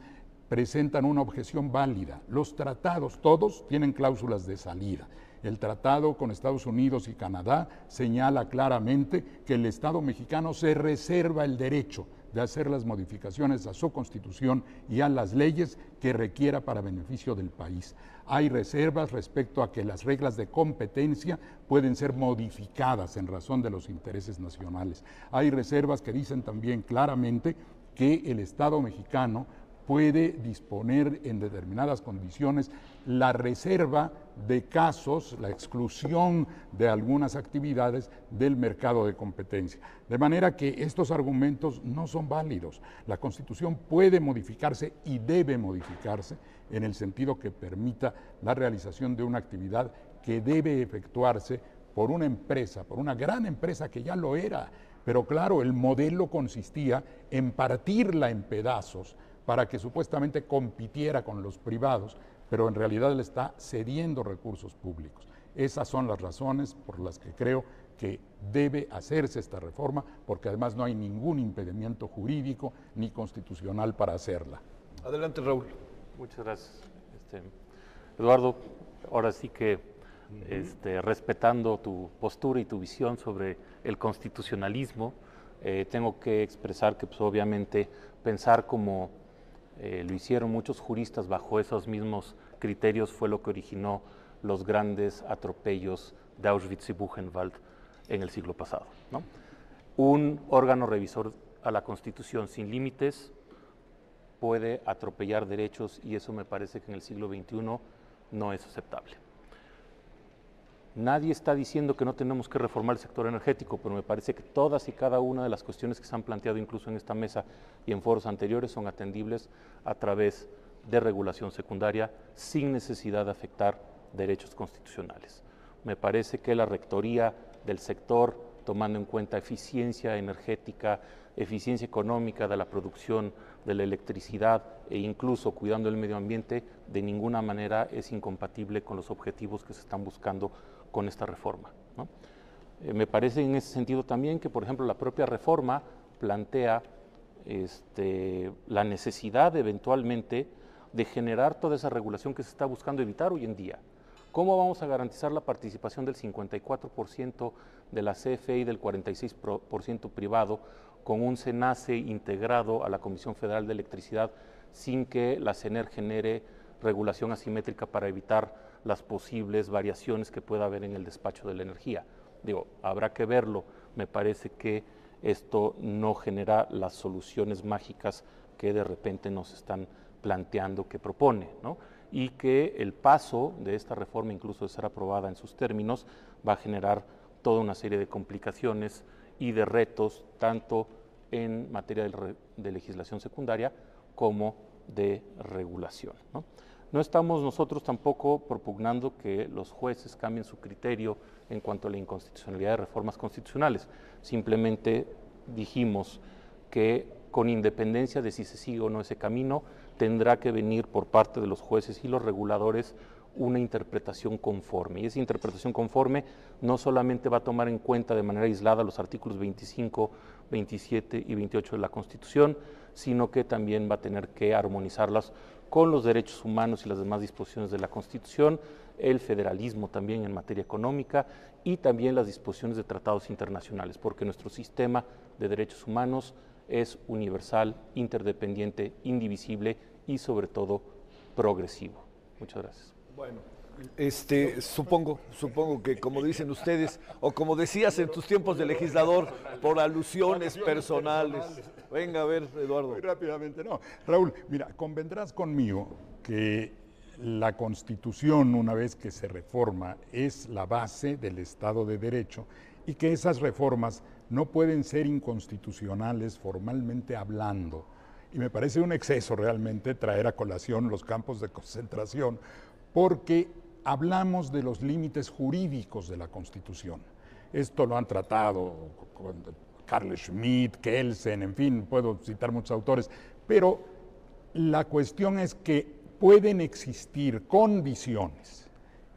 presentan una objeción válida. Los tratados, todos tienen cláusulas de salida. El tratado con Estados Unidos y Canadá señala claramente que el Estado mexicano se reserva el derecho de hacer las modificaciones a su Constitución y a las leyes que requiera para beneficio del país. Hay reservas respecto a que las reglas de competencia pueden ser modificadas en razón de los intereses nacionales. Hay reservas que dicen también claramente que el Estado mexicano puede disponer en determinadas condiciones la reserva de casos, la exclusión de algunas actividades del mercado de competencia. De manera que estos argumentos no son válidos. La Constitución puede modificarse y debe modificarse en el sentido que permita la realización de una actividad que debe efectuarse por una empresa, por una gran empresa que ya lo era. Pero claro, el modelo consistía en partirla en pedazos para que supuestamente compitiera con los privados, pero en realidad le está cediendo recursos públicos. Esas son las razones por las que creo que debe hacerse esta reforma, porque además no hay ningún impedimento jurídico ni constitucional para hacerla. Adelante, Raúl. Muchas gracias. Eduardo, ahora sí que respetando tu postura y tu visión sobre el constitucionalismo, tengo que expresar que pues, obviamente pensar como lo hicieron muchos juristas bajo esos mismos criterios fue lo que originó los grandes atropellos de Auschwitz y Buchenwald en el siglo pasado, ¿no? Un órgano revisor a la Constitución sin límites puede atropellar derechos, y eso me parece que en el siglo XXI no es aceptable. Nadie está diciendo que no tenemos que reformar el sector energético, pero me parece que todas y cada una de las cuestiones que se han planteado incluso en esta mesa y en foros anteriores son atendibles a través de regulación secundaria sin necesidad de afectar derechos constitucionales. Me parece que la rectoría del sector, tomando en cuenta eficiencia energética, eficiencia económica de la producción de la electricidad e incluso cuidando el medio ambiente, de ninguna manera es incompatible con los objetivos que se están buscando con esta reforma, ¿no? Me parece en ese sentido también que, por ejemplo, la propia reforma plantea la necesidad eventualmente de generar toda esa regulación que se está buscando evitar hoy en día. ¿Cómo vamos a garantizar la participación del 54% de la CFE y del 46% privado con un SENACE integrado a la Comisión Federal de Electricidad sin que la CENER genere regulación asimétrica para evitar las posibles variaciones que pueda haber en el despacho de la energía? Digo, habrá que verlo. Me parece que esto no genera las soluciones mágicas que de repente nos están planteando que propone, ¿no? Y que el paso de esta reforma, incluso de ser aprobada en sus términos, va a generar toda una serie de complicaciones y de retos, tanto en materia de legislación secundaria como de regulación, ¿no? No estamos nosotros tampoco propugnando que los jueces cambien su criterio en cuanto a la inconstitucionalidad de reformas constitucionales. Simplemente dijimos que con independencia de si se sigue o no ese camino, tendrá que venir por parte de los jueces y los reguladores una interpretación conforme. Y esa interpretación conforme no solamente va a tomar en cuenta de manera aislada los artículos 25, 27 y 28 de la Constitución, sino que también va a tener que armonizarlas con los derechos humanos y las demás disposiciones de la Constitución, el federalismo también en materia económica y también las disposiciones de tratados internacionales, porque nuestro sistema de derechos humanos es universal, interdependiente, indivisible y sobre todo progresivo. Muchas gracias. Bueno, supongo que como dicen ustedes, o como decías en tus tiempos de legislador, por alusiones personales. Venga, a ver, Eduardo. Muy rápidamente, no. Raúl, mira, convendrás conmigo que la Constitución, una vez que se reforma, es la base del Estado de Derecho y que esas reformas no pueden ser inconstitucionales formalmente hablando. Y me parece un exceso realmente traer a colación los campos de concentración, porque hablamos de los límites jurídicos de la Constitución. Esto lo han tratado con Carl Schmitt, Kelsen, en fin, puedo citar muchos autores, pero la cuestión es que pueden existir condiciones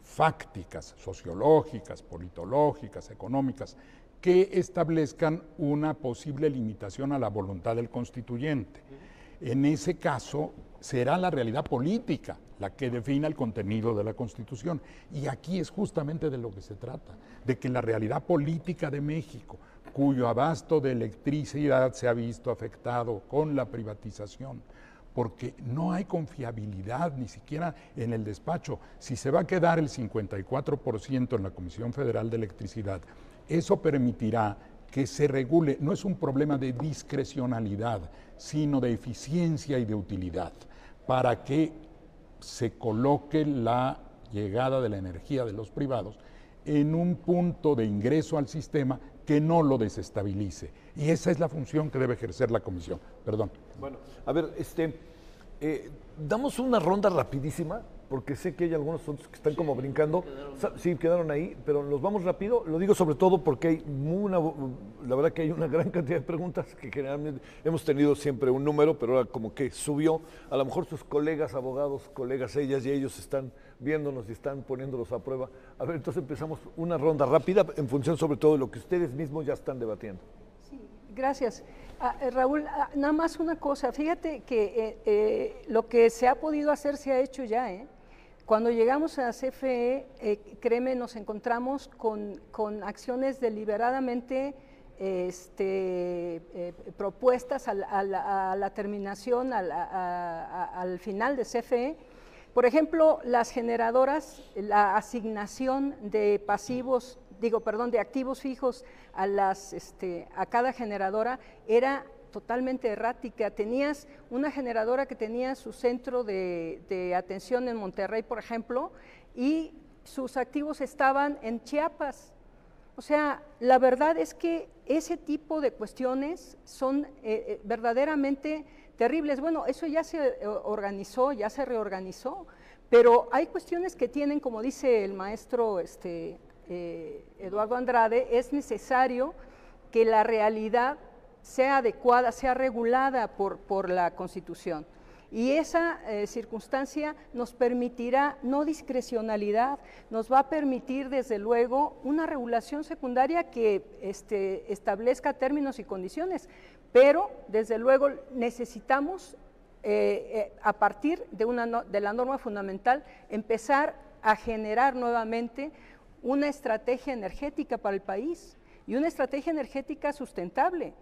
fácticas, sociológicas, politológicas, económicas, que establezcan una posible limitación a la voluntad del constituyente. En ese caso, será la realidad política la que defina el contenido de la Constitución. Y aquí es justamente de lo que se trata, de que la realidad política de México, cuyo abasto de electricidad se ha visto afectado con la privatización, porque no hay confiabilidad ni siquiera en el despacho. Si se va a quedar el 54% en la Comisión Federal de Electricidad, eso permitirá que se regule, no es un problema de discrecionalidad, sino de eficiencia y de utilidad, para que se coloque la llegada de la energía de los privados en un punto de ingreso al sistema que no lo desestabilice. Y esa es la función que debe ejercer la Comisión. Perdón. Bueno, a ver, damos una ronda rapidísima, porque sé que hay algunos otros que están como brincando. Sí, quedaron ahí, pero los vamos rápido. Lo digo sobre todo porque hay la verdad que hay una gran cantidad de preguntas que generalmente hemos tenido siempre un número, pero ahora como que subió. A lo mejor sus colegas abogados, colegas ellas y ellos están viéndonos y están poniéndolos a prueba. A ver, entonces empezamos una ronda rápida en función sobre todo de lo que ustedes mismos ya están debatiendo. Sí, gracias. Raúl, nada más una cosa, fíjate que lo que se ha podido hacer se ha hecho ya, Cuando llegamos a CFE, créeme, nos encontramos con acciones deliberadamente propuestas a la terminación, al final de CFE. Por ejemplo, las generadoras, la asignación de de activos fijos a cada generadora era totalmente errática. Tenías una generadora que tenía su centro de atención en Monterrey, por ejemplo, y sus activos estaban en Chiapas. O sea, la verdad es que ese tipo de cuestiones son verdaderamente terribles. Bueno, eso ya se organizó, ya se reorganizó, pero hay cuestiones que tienen, como dice el maestro Eduardo Andrade, es necesario que la realidad sea adecuada, sea regulada por la Constitución. Y esa circunstancia nos permitirá, no discrecionalidad, nos va a permitir desde luego una regulación secundaria que establezca términos y condiciones, pero desde luego necesitamos, a partir de la norma fundamental, empezar a generar nuevamente una estrategia energética para el país y una estrategia energética sustentable.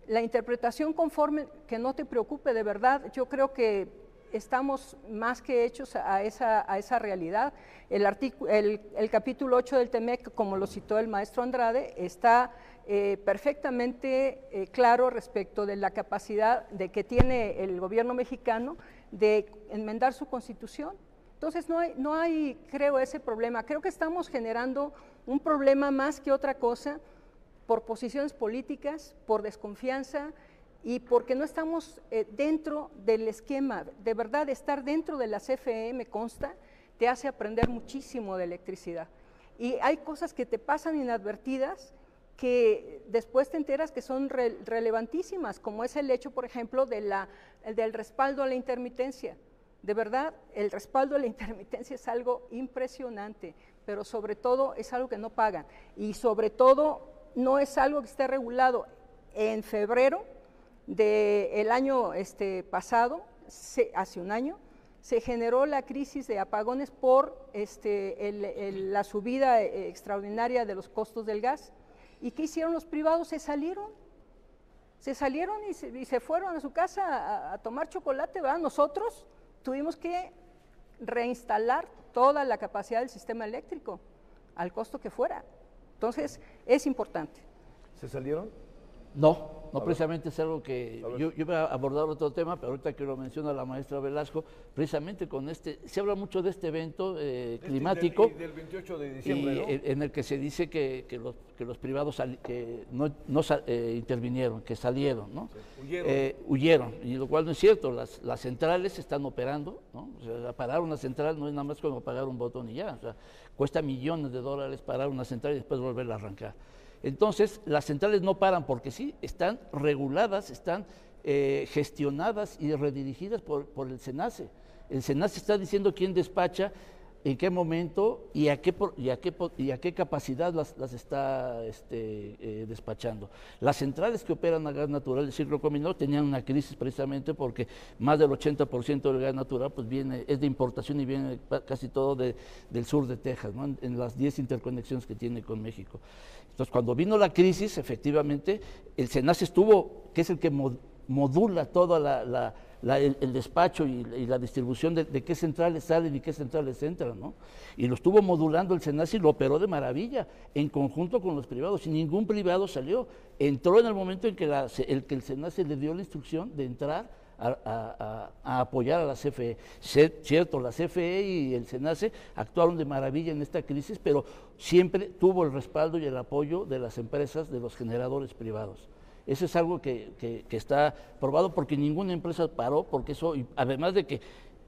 La interpretación conforme, que no te preocupe, de verdad, yo creo que estamos más que hechos a esa realidad. El capítulo 8 del TEMEC, como lo citó el maestro Andrade, está perfectamente claro respecto de la capacidad que tiene el gobierno mexicano de enmendar su constitución. Entonces no hay, creo, ese problema. Creo que estamos generando un problema más que otra cosa por posiciones políticas, por desconfianza, y porque no estamos dentro del esquema. De verdad, estar dentro de la CFE, me consta, te hace aprender muchísimo de electricidad. Y hay cosas que te pasan inadvertidas que después te enteras que son relevantísimas, como es el hecho, por ejemplo, del respaldo a la intermitencia. De verdad, el respaldo a la intermitencia es algo impresionante, pero sobre todo es algo que no pagan, y sobre todo no es algo que esté regulado. En febrero del año pasado, hace un año, se generó la crisis de apagones por la subida extraordinaria de los costos del gas. ¿Y qué hicieron los privados? Se salieron y se fueron a su casa a tomar chocolate, ¿verdad? Nosotros tuvimos que reinstalar toda la capacidad del sistema eléctrico, al costo que fuera. Entonces, es importante. ¿Se salieron? No, precisamente es algo que yo iba a abordar otro tema, pero ahorita que lo menciona la maestra Velasco, precisamente con se habla mucho de este evento climático. Del 28 de diciembre, ¿no? En el que se dice que los privados no intervinieron, que salieron, ¿no? Sí, huyeron, y lo cual no es cierto. Las centrales están operando, ¿no? O sea, parar una central no es nada más como apagar un botón y ya. O sea, cuesta millones de dólares parar una central y después volverla a arrancar. Entonces, las centrales no paran porque sí, están reguladas, están gestionadas y redirigidas por el SENACE. El SENACE está diciendo quién despacha, en qué momento y a qué capacidad las está despachando. Las centrales que operan a gas natural del ciclo combinado tenían una crisis precisamente porque más del 80% del gas natural pues es de importación y viene casi todo del sur de Texas, ¿no? En las 10 interconexiones que tiene con México. Entonces, cuando vino la crisis, efectivamente, el SENACE que es el que modula toda el despacho y la distribución de qué centrales salen y qué centrales entran, ¿no? Y lo estuvo modulando el SENACE y lo operó de maravilla, en conjunto con los privados, y ningún privado salió. Entró en el momento en que el SENACE le dio la instrucción de entrar a apoyar a la CFE. Cierto, la CFE y el SENACE actuaron de maravilla en esta crisis, pero siempre tuvo el respaldo y el apoyo de las empresas, de los generadores privados. Eso es algo que está probado porque ninguna empresa paró, porque eso, además de que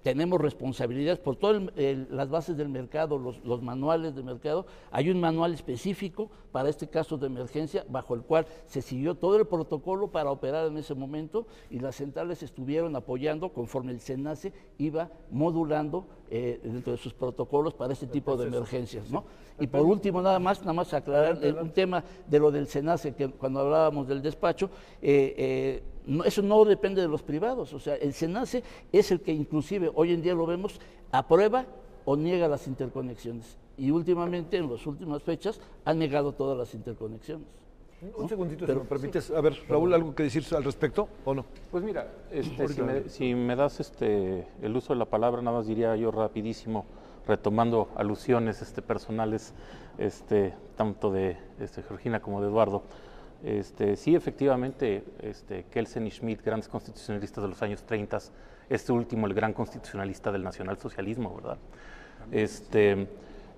tenemos responsabilidades por todas las bases del mercado, los manuales de mercado, hay un manual específico para este caso de emergencia, bajo el cual se siguió todo el protocolo para operar en ese momento, y las centrales estuvieron apoyando conforme el SENACE iba modulando dentro de sus protocolos para este tipo de emergencias, ¿no? Y por último, nada más aclarar un tema de lo del SENACE, que cuando hablábamos del despacho, eso no depende de los privados. O sea, el SENACE es el que inclusive hoy en día lo vemos, aprueba o niega las interconexiones. Y últimamente, en las últimas fechas, han negado todas las interconexiones. Un segundito, si me permites. A ver, Raúl, ¿algo que decir al respecto o no? Pues mira, si me das el uso de la palabra, nada más diría yo rapidísimo, retomando alusiones personales, tanto de Georgina como de Eduardo. Sí, efectivamente, Kelsen y Schmidt, grandes constitucionalistas de los años 30, último, el gran constitucionalista del nacionalsocialismo, ¿verdad?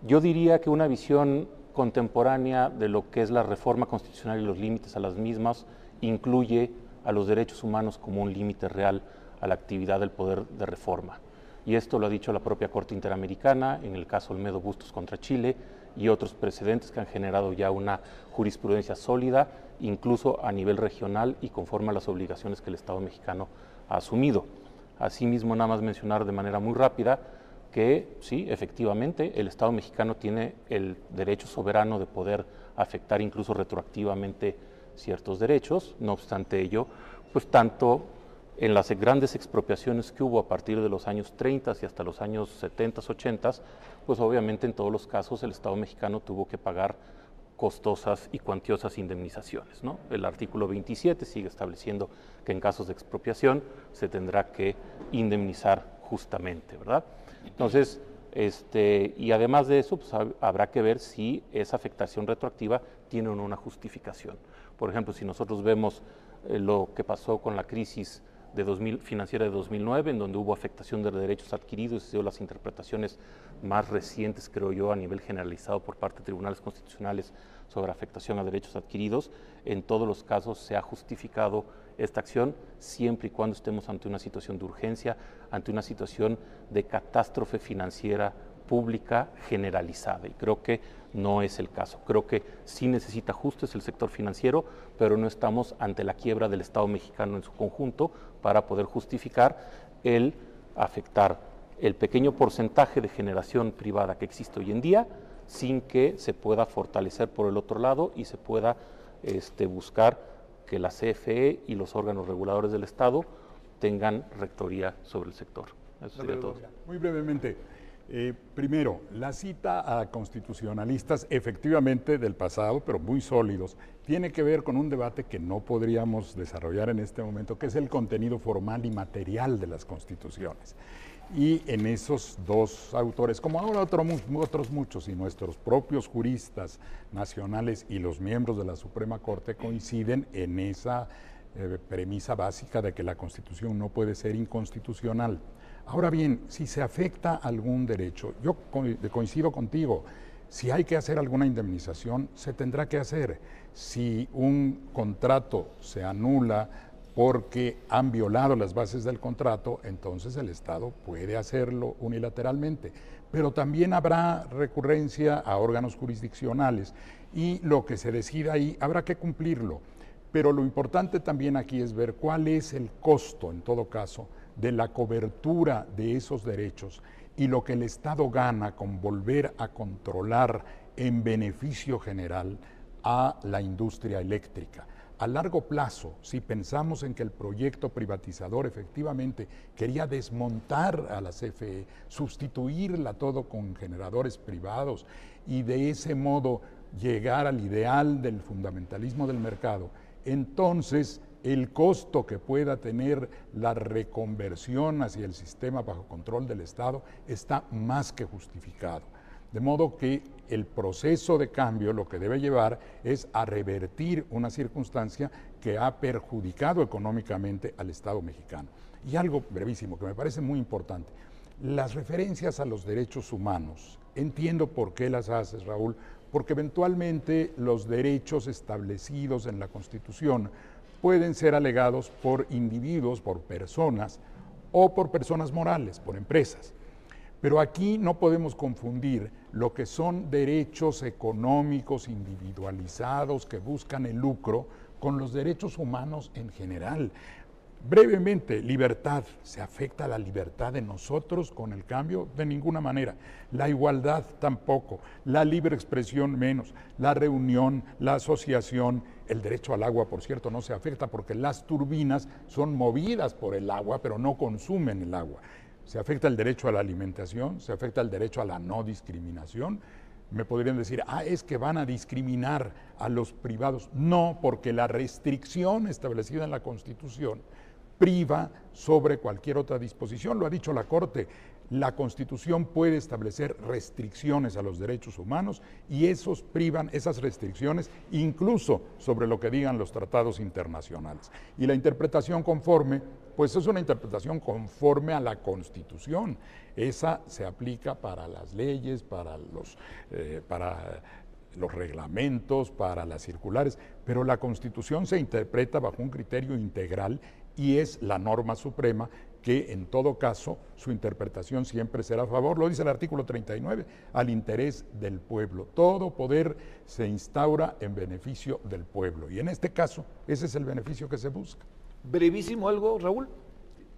Yo diría que una visión contemporánea de lo que es la reforma constitucional y los límites a las mismas incluye a los derechos humanos como un límite real a la actividad del poder de reforma. Y esto lo ha dicho la propia Corte Interamericana en el caso Olmedo Bustos contra Chile y otros precedentes que han generado ya una jurisprudencia sólida, incluso a nivel regional y conforme a las obligaciones que el Estado mexicano ha asumido. Asimismo, nada más mencionar de manera muy rápida que sí, efectivamente, el Estado mexicano tiene el derecho soberano de poder afectar incluso retroactivamente ciertos derechos. No obstante ello, pues tanto en las grandes expropiaciones que hubo a partir de los años 30 y hasta los años 70, 80, pues obviamente en todos los casos el Estado mexicano tuvo que pagar costosas y cuantiosas indemnizaciones, ¿no? El artículo 27 sigue estableciendo que en casos de expropiación se tendrá que indemnizar justamente, ¿verdad? Entonces, y además de eso, pues habrá que ver si esa afectación retroactiva tiene o no una justificación. Por ejemplo, si nosotros vemos lo que pasó con la crisis financiera de 2009, en donde hubo afectación de derechos adquiridos, y sido las interpretaciones más recientes, creo yo, a nivel generalizado por parte de tribunales constitucionales sobre afectación a derechos adquiridos. En todos los casos se ha justificado esta acción siempre y cuando estemos ante una situación de urgencia, ante una situación de catástrofe financiera pública generalizada, y creo que no es el caso. Creo que sí necesita ajustes el sector financiero, pero no estamos ante la quiebra del Estado mexicano en su conjunto para poder justificar el afectar el pequeño porcentaje de generación privada que existe hoy en día, sin que se pueda fortalecer por el otro lado y se pueda buscar que la CFE y los órganos reguladores del Estado tengan rectoría sobre el sector. Eso sería todo. Muy brevemente, primero, la cita a constitucionalistas efectivamente del pasado, pero muy sólidos, tiene que ver con un debate que no podríamos desarrollar en este momento, que es el contenido formal y material de las constituciones. Y en esos dos autores, como ahora otros muchos, y nuestros propios juristas nacionales y los miembros de la Suprema Corte coinciden en esa premisa básica de que la Constitución no puede ser inconstitucional. Ahora bien, si se afecta algún derecho, yo coincido contigo, si hay que hacer alguna indemnización, se tendrá que hacer. Si un contrato se anula porque han violado las bases del contrato, entonces el Estado puede hacerlo unilateralmente. Pero también habrá recurrencia a órganos jurisdiccionales y lo que se decida ahí habrá que cumplirlo. Pero lo importante también aquí es ver cuál es el costo, en todo caso, de la cobertura de esos derechos y lo que el Estado gana con volver a controlar en beneficio general a la industria eléctrica. A largo plazo, si pensamos en que el proyecto privatizador efectivamente quería desmontar a la CFE, sustituirla todo con generadores privados y de ese modo llegar al ideal del fundamentalismo del mercado, entonces el costo que pueda tener la reconversión hacia el sistema bajo control del Estado está más que justificado. De modo que el proceso de cambio lo que debe llevar es a revertir una circunstancia que ha perjudicado económicamente al Estado mexicano. Y algo brevísimo que me parece muy importante, las referencias a los derechos humanos, entiendo por qué las haces, Raúl, porque eventualmente los derechos establecidos en la Constitución pueden ser alegados por individuos, por personas o por personas morales, por empresas. Pero aquí no podemos confundir lo que son derechos económicos individualizados que buscan el lucro con los derechos humanos en general. Brevemente, libertad. ¿Se afecta la libertad de nosotros con el cambio? De ninguna manera. La igualdad tampoco. La libre expresión menos. La reunión, la asociación. El derecho al agua, por cierto, no se afecta porque las turbinas son movidas por el agua, pero no consumen el agua. Se afecta el derecho a la alimentación, se afecta el derecho a la no discriminación. Me podrían decir, es que van a discriminar a los privados. No, porque la restricción establecida en la Constitución priva sobre cualquier otra disposición. Lo ha dicho la Corte. La Constitución puede establecer restricciones a los derechos humanos y esas restricciones incluso sobre lo que digan los tratados internacionales. Y la interpretación conforme, pues es una interpretación conforme a la Constitución. Esa se aplica para las leyes, para los reglamentos, para las circulares, pero la Constitución se interpreta bajo un criterio integral y es la norma suprema que en todo caso su interpretación siempre será a favor, lo dice el artículo 39, al interés del pueblo. Todo poder se instaura en beneficio del pueblo y en este caso ese es el beneficio que se busca. Brevísimo algo, Raúl.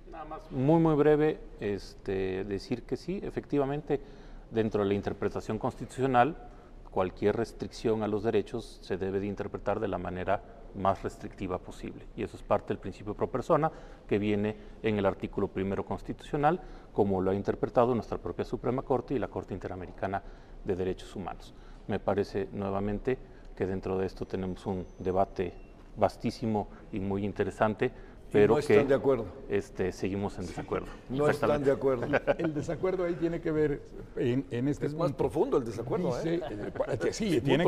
Nada más, muy breve, decir que sí, efectivamente, dentro de la interpretación constitucional, cualquier restricción a los derechos se debe de interpretar de la manera más restrictiva posible. Y eso es parte del principio pro persona que viene en el artículo 1 constitucional, como lo ha interpretado nuestra propia Suprema Corte y la Corte Interamericana de Derechos Humanos. Me parece nuevamente que dentro de esto tenemos un debate vastísimo y muy interesante pero no están de acuerdo. Seguimos en desacuerdo. No están de acuerdo. El desacuerdo ahí tiene que ver en este es más profundo el desacuerdo. Sí, tiene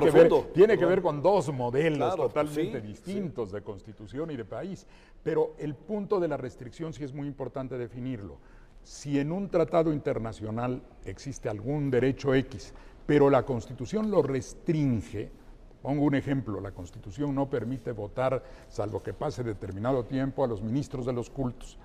que ver con dos modelos totalmente distintos de constitución y de país. Pero el punto de la restricción sí es muy importante definirlo. Si en un tratado internacional existe algún derecho X, pero la Constitución lo restringe. Pongo un ejemplo, la Constitución no permite votar, salvo que pase determinado tiempo, a los ministros de los cultos.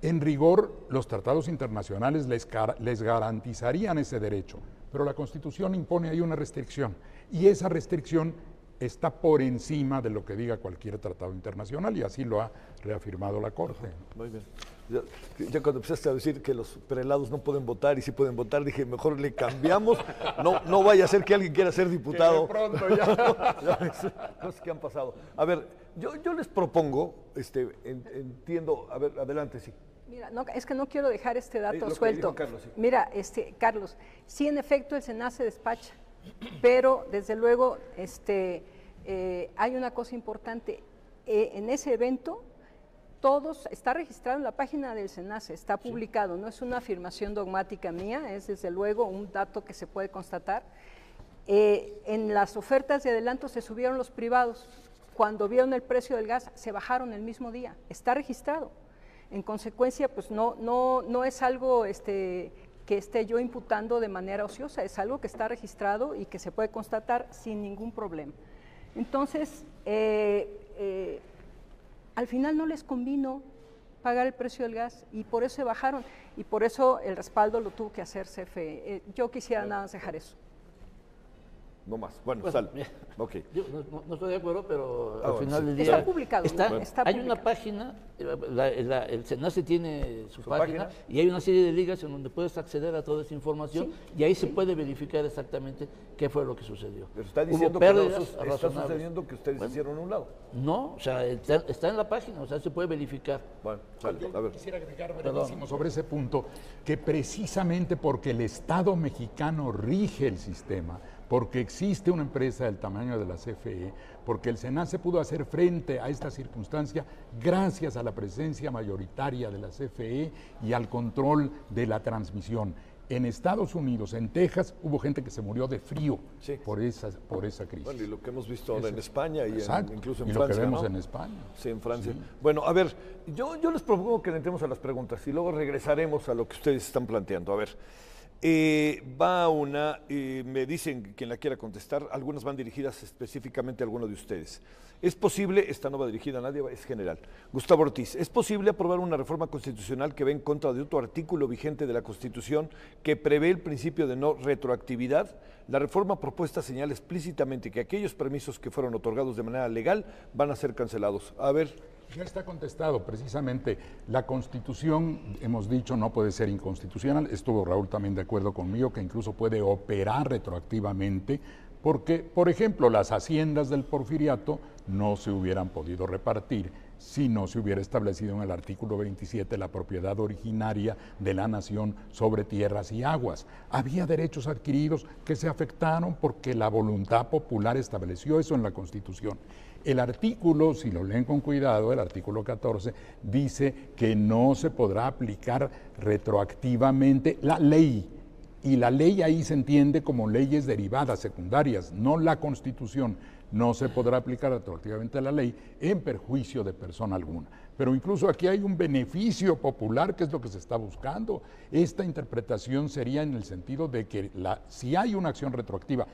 En rigor, los tratados internacionales les garantizarían ese derecho, pero la Constitución impone ahí una restricción, y esa restricción está por encima de lo que diga cualquier tratado internacional, y así lo ha reafirmado la Corte. Muy bien. Ya cuando empezaste a decir que los prelados no pueden votar y sí pueden votar, dije, mejor le cambiamos, no vaya a ser que alguien quiera ser diputado. Que de pronto ya. Cosas que han pasado. A ver, yo les propongo, entiendo, a ver, adelante, sí. Mira, es que no quiero dejar este dato suelto. Carlos, sí. Mira, Carlos, sí, en efecto el Senado se despacha, pero desde luego hay una cosa importante. En ese evento, está registrado en la página del SENACE, está publicado, no es una afirmación dogmática mía, es desde luego un dato que se puede constatar. En las ofertas de adelanto se subieron los privados, cuando vieron el precio del gas se bajaron el mismo día, está registrado. En consecuencia, pues no es algo que esté yo imputando de manera ociosa, es algo que está registrado y que se puede constatar sin ningún problema. Entonces, al final no les convino pagar el precio del gas y por eso se bajaron y por eso el respaldo lo tuvo que hacer CFE. Yo quisiera nada más dejar eso. No más. Bueno, sal. Okay. Yo no estoy de acuerdo, pero al final del día... Está publicado. Hay una página, el SENACE tiene su página y hay una serie de ligas en donde puedes acceder a toda esa información y ahí se puede verificar exactamente qué fue lo que sucedió. Pero está diciendo que está sucediendo que ustedes hicieron un lado. No, o sea, está en la página, o sea, se puede verificar. Bueno, a ver. Quisiera agregar brevísimo sobre ese punto, que precisamente porque el Estado mexicano rige el sistema, porque existe una empresa del tamaño de la CFE, porque el SENACE pudo hacer frente a esta circunstancia gracias a la presencia mayoritaria de la CFE y al control de la transmisión. En Estados Unidos, en Texas, hubo gente que se murió de frío por esa crisis. Bueno, y lo que hemos visto ahora en España y incluso en Francia. Y lo que vemos en España. Sí, en Francia. Sí. Bueno, a ver, yo les propongo que le entremos a las preguntas y luego regresaremos a lo que ustedes están planteando. A ver, va una, me dicen quien la quiera contestar, algunas van dirigidas específicamente a alguno de ustedes. ¿Es posible, esta no va dirigida a nadie, es general? Gustavo Ortiz, ¿es posible aprobar una reforma constitucional que va en contra de otro artículo vigente de la Constitución que prevé el principio de no retroactividad? La reforma propuesta señala explícitamente que aquellos permisos que fueron otorgados de manera legal van a ser cancelados. A ver. Ya está contestado, precisamente. La Constitución, hemos dicho, no puede ser inconstitucional. Estuvo Raúl también de acuerdo conmigo, que incluso puede operar retroactivamente, porque, por ejemplo, las haciendas del Porfiriato no se hubieran podido repartir si no se hubiera establecido en el artículo 27 la propiedad originaria de la nación sobre tierras y aguas. Había derechos adquiridos que se afectaron porque la voluntad popular estableció eso en la Constitución. El artículo, si lo leen con cuidado, el artículo 14, dice que no se podrá aplicar retroactivamente la ley. Y la ley ahí se entiende como leyes derivadas, secundarias, no la Constitución. No se podrá aplicar retroactivamente la ley en perjuicio de persona alguna. Pero incluso aquí hay un beneficio popular, que es lo que se está buscando. Esta interpretación sería en el sentido de que si hay una acción retroactiva,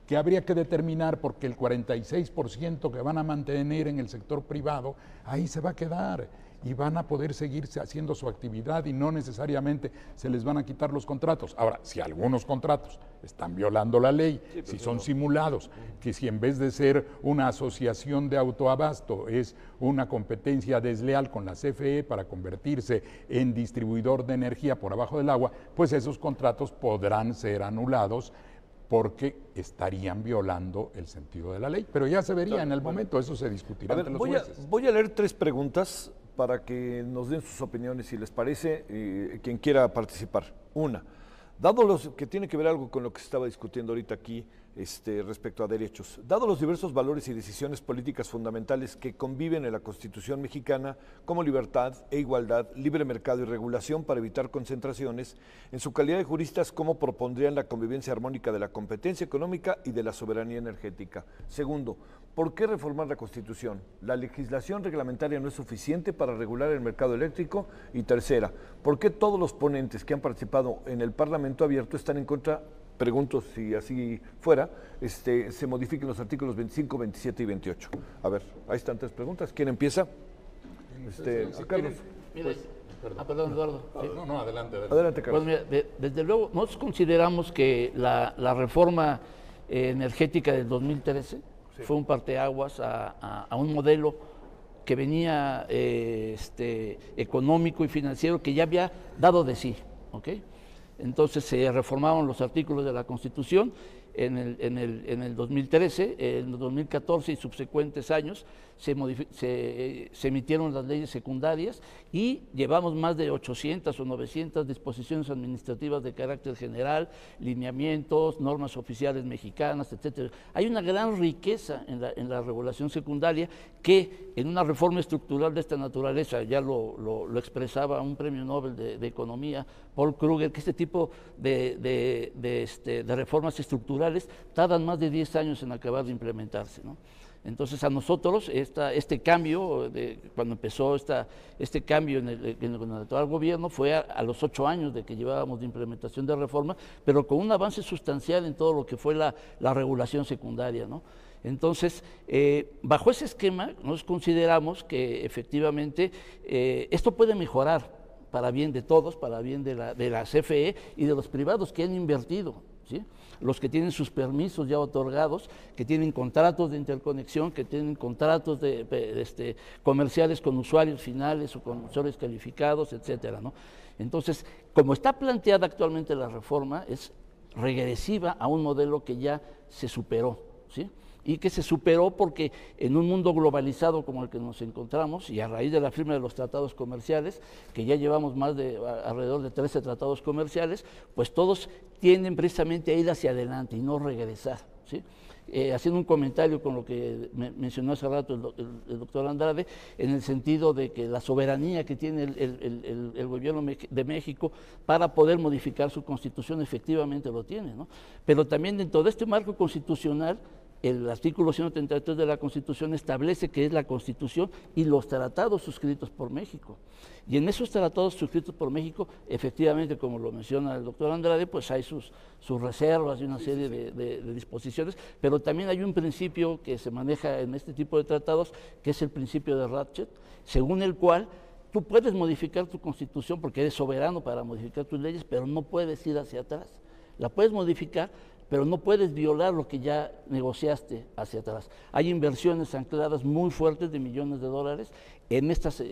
que habría que determinar porque el 46% que van a mantener en el sector privado, ahí se va a quedar y van a poder seguir haciendo su actividad y no necesariamente se les van a quitar los contratos. Ahora, si algunos contratos están violando la ley, si son simulados, que si en vez de ser una asociación de autoabasto es una competencia desleal con la CFE para convertirse en distribuidor de energía por abajo del agua, pues esos contratos podrán ser anulados porque estarían violando el sentido de la ley. Pero ya se vería en el momento, eso se discutirá entre los jueces. Voy a leer 3 preguntas para que nos den sus opiniones, si les parece, quien quiera participar. Una, Dado los que tiene que ver algo con lo que se estaba discutiendo ahorita aquí respecto a derechos, dado los diversos valores y decisiones políticas fundamentales que conviven en la Constitución mexicana como libertad e igualdad, libre mercado y regulación para evitar concentraciones, en su calidad de juristas, ¿cómo propondrían la convivencia armónica de la competencia económica y de la soberanía energética? Segundo, ¿por qué reformar la Constitución? ¿La legislación reglamentaria no es suficiente para regular el mercado eléctrico? Y tercera, ¿por qué todos los ponentes que han participado en el Parlamento abierto están en contra? Pregunto si así fuera, se modifiquen los artículos 25, 27 y 28. A ver, ahí están 3 preguntas. ¿Quién empieza? Carlos. Perdón, Eduardo. No, adelante. Adelante, Carlos. Pues mira, desde luego, nosotros consideramos que la reforma energética del 2013 fue un parteaguas a un modelo que venía económico y financiero que ya había dado de sí, ¿ok? Entonces se reformaron los artículos de la Constitución en el 2013, en el 2014 y subsecuentes años se emitieron las leyes secundarias y llevamos más de 800 o 900 disposiciones administrativas de carácter general, lineamientos, normas oficiales mexicanas, etcétera. Hay una gran riqueza en la regulación secundaria que en una reforma estructural de esta naturaleza, ya lo expresaba un premio Nobel de Economía, Paul Krugman, que este tipo de reformas estructurales tardan más de 10 años en acabar de implementarse, ¿no? Entonces a nosotros este cambio, cuando empezó este cambio en el actual gobierno, fue a los 8 años de que llevábamos de implementación de reforma, pero con un avance sustancial en todo lo que fue la regulación secundaria, ¿no? Entonces, bajo ese esquema, nos consideramos que efectivamente esto puede mejorar para bien de todos, para bien de la CFE y de los privados que han invertido, ¿sí? Los que tienen sus permisos ya otorgados, que tienen contratos de interconexión, que tienen contratos comerciales con usuarios finales o con usuarios calificados, etcétera, ¿no? Entonces, como está planteada actualmente la reforma, es regresiva a un modelo que ya se superó, ¿sí? Y que se superó porque en un mundo globalizado como el que nos encontramos y a raíz de la firma de los tratados comerciales, que ya llevamos alrededor de 13 tratados comerciales, pues todos tienden precisamente a ir hacia adelante y no regresar, ¿sí? Haciendo un comentario con lo que mencionó hace rato el doctor Andrade, en el sentido de que la soberanía que tiene el gobierno de México para poder modificar su constitución efectivamente lo tiene, ¿no? Pero también dentro de este marco constitucional, el artículo 133 de la Constitución establece que es la Constitución y los tratados suscritos por México. Y en esos tratados suscritos por México, efectivamente, como lo menciona el doctor Andrade, pues hay sus reservas y una serie de disposiciones, pero también hay un principio que se maneja en este tipo de tratados, que es el principio de Ratchet, según el cual tú puedes modificar tu Constitución porque eres soberano para modificar tus leyes, pero no puedes ir hacia atrás. La puedes modificar, pero no puedes violar lo que ya negociaste hacia atrás. Hay inversiones ancladas muy fuertes de millones de dólares en estas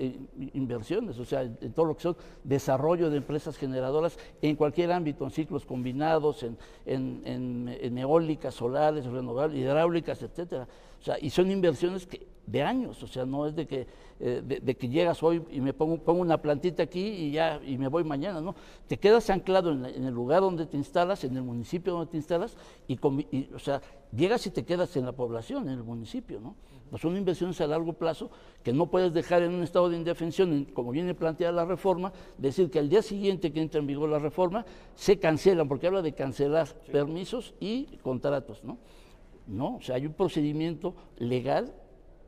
inversiones, o sea, en todo lo que son desarrollo de empresas generadoras en cualquier ámbito, en ciclos combinados, en eólicas, solares, renovables, hidráulicas, etcétera. O sea, y son inversiones de años, o sea, no es de que llegas hoy y me pongo una plantita aquí y me voy mañana, ¿no? Te quedas anclado en el lugar donde te instalas, en el municipio donde te instalas, o sea, llegas y te quedas en la población, en el municipio, ¿no? Pues son inversiones a largo plazo que no puedes dejar en un estado de indefensión, como viene planteada la reforma, decir que al día siguiente que entra en vigor la reforma, se cancelan, porque habla de cancelar permisos y contratos, ¿no? No, o sea, hay un procedimiento legal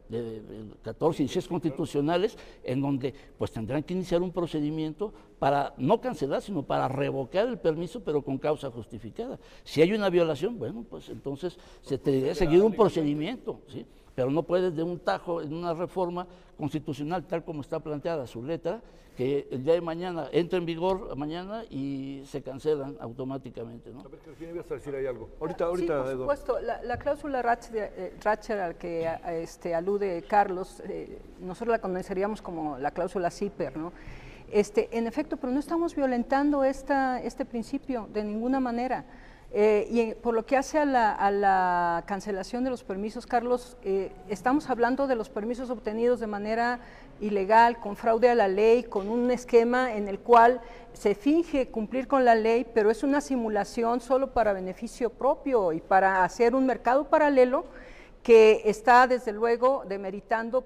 de 14 y 16 constitucionales en donde pues tendrán que iniciar un procedimiento para no cancelar, sino para revocar el permiso, pero con causa justificada. Si hay una violación, bueno, pues entonces se tendría que seguir un procedimiento, ¿sí? Pero no puedes de un tajo en una reforma constitucional tal como está planteada su letra, que el día de mañana entra en vigor mañana y se cancelan automáticamente, ¿no? A ver, Cristina, ibas a decir ahí algo. Ahorita, sí, por supuesto. La cláusula Ratchet al que alude Carlos, nosotros la conoceríamos como la cláusula Zipper, ¿no? En efecto, pero no estamos violentando este principio de ninguna manera. por lo que hace a la cancelación de los permisos, Carlos, estamos hablando de los permisos obtenidos de manera ilegal, con fraude a la ley, con un esquema en el cual se finge cumplir con la ley, pero es una simulación solo para beneficio propio y para hacer un mercado paralelo que está desde luego demeritando,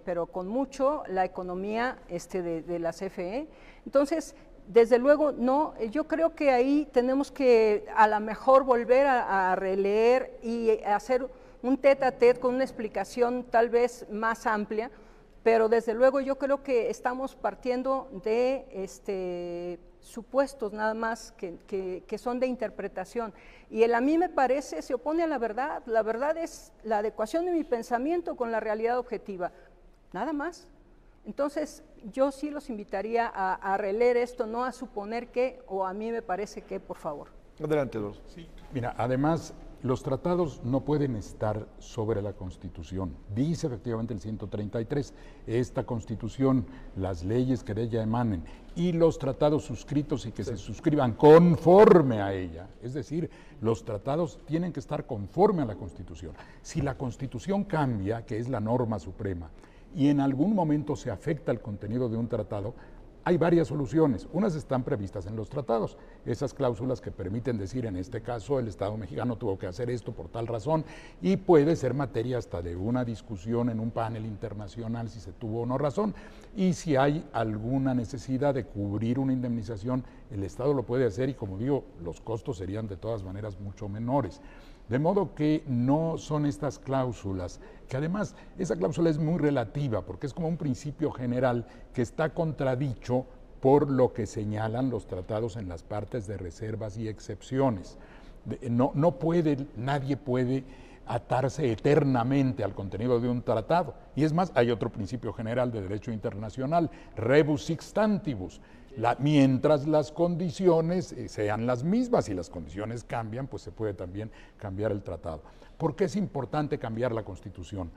pero con mucho, la economía de la CFE. Entonces, desde luego, no, yo creo que ahí tenemos que a lo mejor volver a releer y hacer un tete-a-tete con una explicación tal vez más amplia, pero desde luego yo creo que estamos partiendo de supuestos nada más que son de interpretación. Y a mí me parece, se opone a la verdad es la adecuación de mi pensamiento con la realidad objetiva, nada más. Entonces, yo sí los invitaría a releer esto, no a suponer que, o a mí me parece que, por favor. Adelante, Eduardo. Sí. Mira, además, los tratados no pueden estar sobre la Constitución. Dice efectivamente el 133, esta Constitución, las leyes que de ella emanen y los tratados suscritos y que se suscriban conforme a ella. Es decir, los tratados tienen que estar conforme a la Constitución. Si la Constitución cambia, que es la norma suprema, y en algún momento se afecta el contenido de un tratado, hay varias soluciones. Unas están previstas en los tratados, esas cláusulas que permiten decir, en este caso, el Estado mexicano tuvo que hacer esto por tal razón, y puede ser materia hasta de una discusión en un panel internacional si se tuvo o no razón, y si hay alguna necesidad de cubrir una indemnización, el Estado lo puede hacer, y como digo, los costos serían de todas maneras mucho menores. De modo que no son estas cláusulas, que además esa cláusula es muy relativa, porque es como un principio general que está contradicho por lo que señalan los tratados en las partes de reservas y excepciones. Nadie puede atarse eternamente al contenido de un tratado. Y es más, hay otro principio general de derecho internacional, rebus sic stantibus. Mientras las condiciones sean las mismas y las condiciones cambian, pues se puede también cambiar el tratado. ¿Por qué es importante cambiar la Constitución?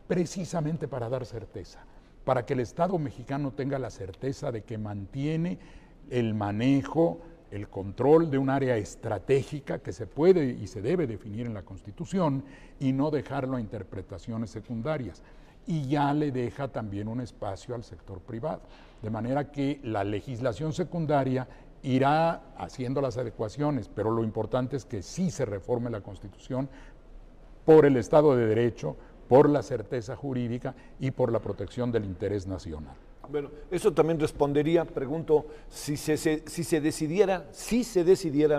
Precisamente para dar certeza, para que el Estado mexicano tenga la certeza de que mantiene el manejo, el control de un área estratégica que se puede y se debe definir en la Constitución y no dejarlo a interpretaciones secundarias. Y ya le deja también un espacio al sector privado, de manera que la legislación secundaria irá haciendo las adecuaciones, pero lo importante es que sí se reforme la Constitución por el Estado de Derecho, por la certeza jurídica y por la protección del interés nacional. Bueno, eso también respondería, pregunto, si se decidiera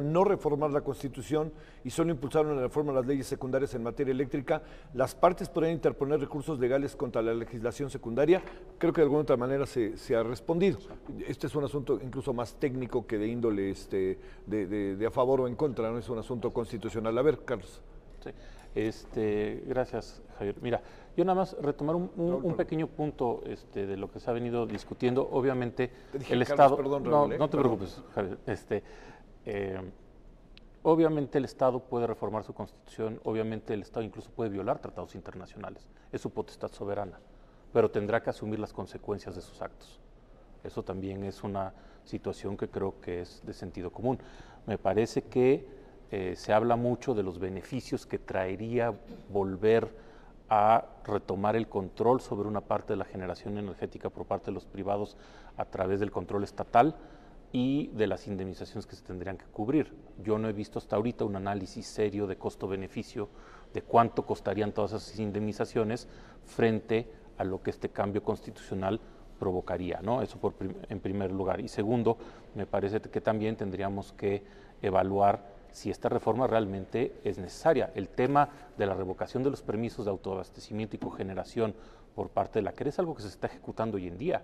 no reformar la Constitución y solo impulsar una reforma de las leyes secundarias en materia eléctrica, ¿las partes podrían interponer recursos legales contra la legislación secundaria? Creo que de alguna otra manera se ha respondido. Este es un asunto incluso más técnico que de índole de a favor o en contra, no es un asunto constitucional. A ver, Carlos. Sí. Gracias, Javier. Mira, yo nada más retomar un pequeño punto de lo que se ha venido discutiendo. Obviamente, el Estado... Perdón, no te preocupes, Javier. Obviamente el Estado puede reformar su Constitución, obviamente el Estado incluso puede violar tratados internacionales. Es su potestad soberana, pero tendrá que asumir las consecuencias de sus actos. Eso también es una situación que creo que es de sentido común. Me parece que se habla mucho de los beneficios que traería volver a retomar el control sobre una parte de la generación energética por parte de los privados a través del control estatal y de las indemnizaciones que se tendrían que cubrir. Yo no he visto hasta ahorita un análisis serio de costo-beneficio de cuánto costarían todas esas indemnizaciones frente a lo que este cambio constitucional provocaría, ¿no? Eso en primer lugar. Y segundo, me parece que también tendríamos que evaluar si esta reforma realmente es necesaria. El tema de la revocación de los permisos de autoabastecimiento y cogeneración por parte de la CRE es algo que se está ejecutando hoy en día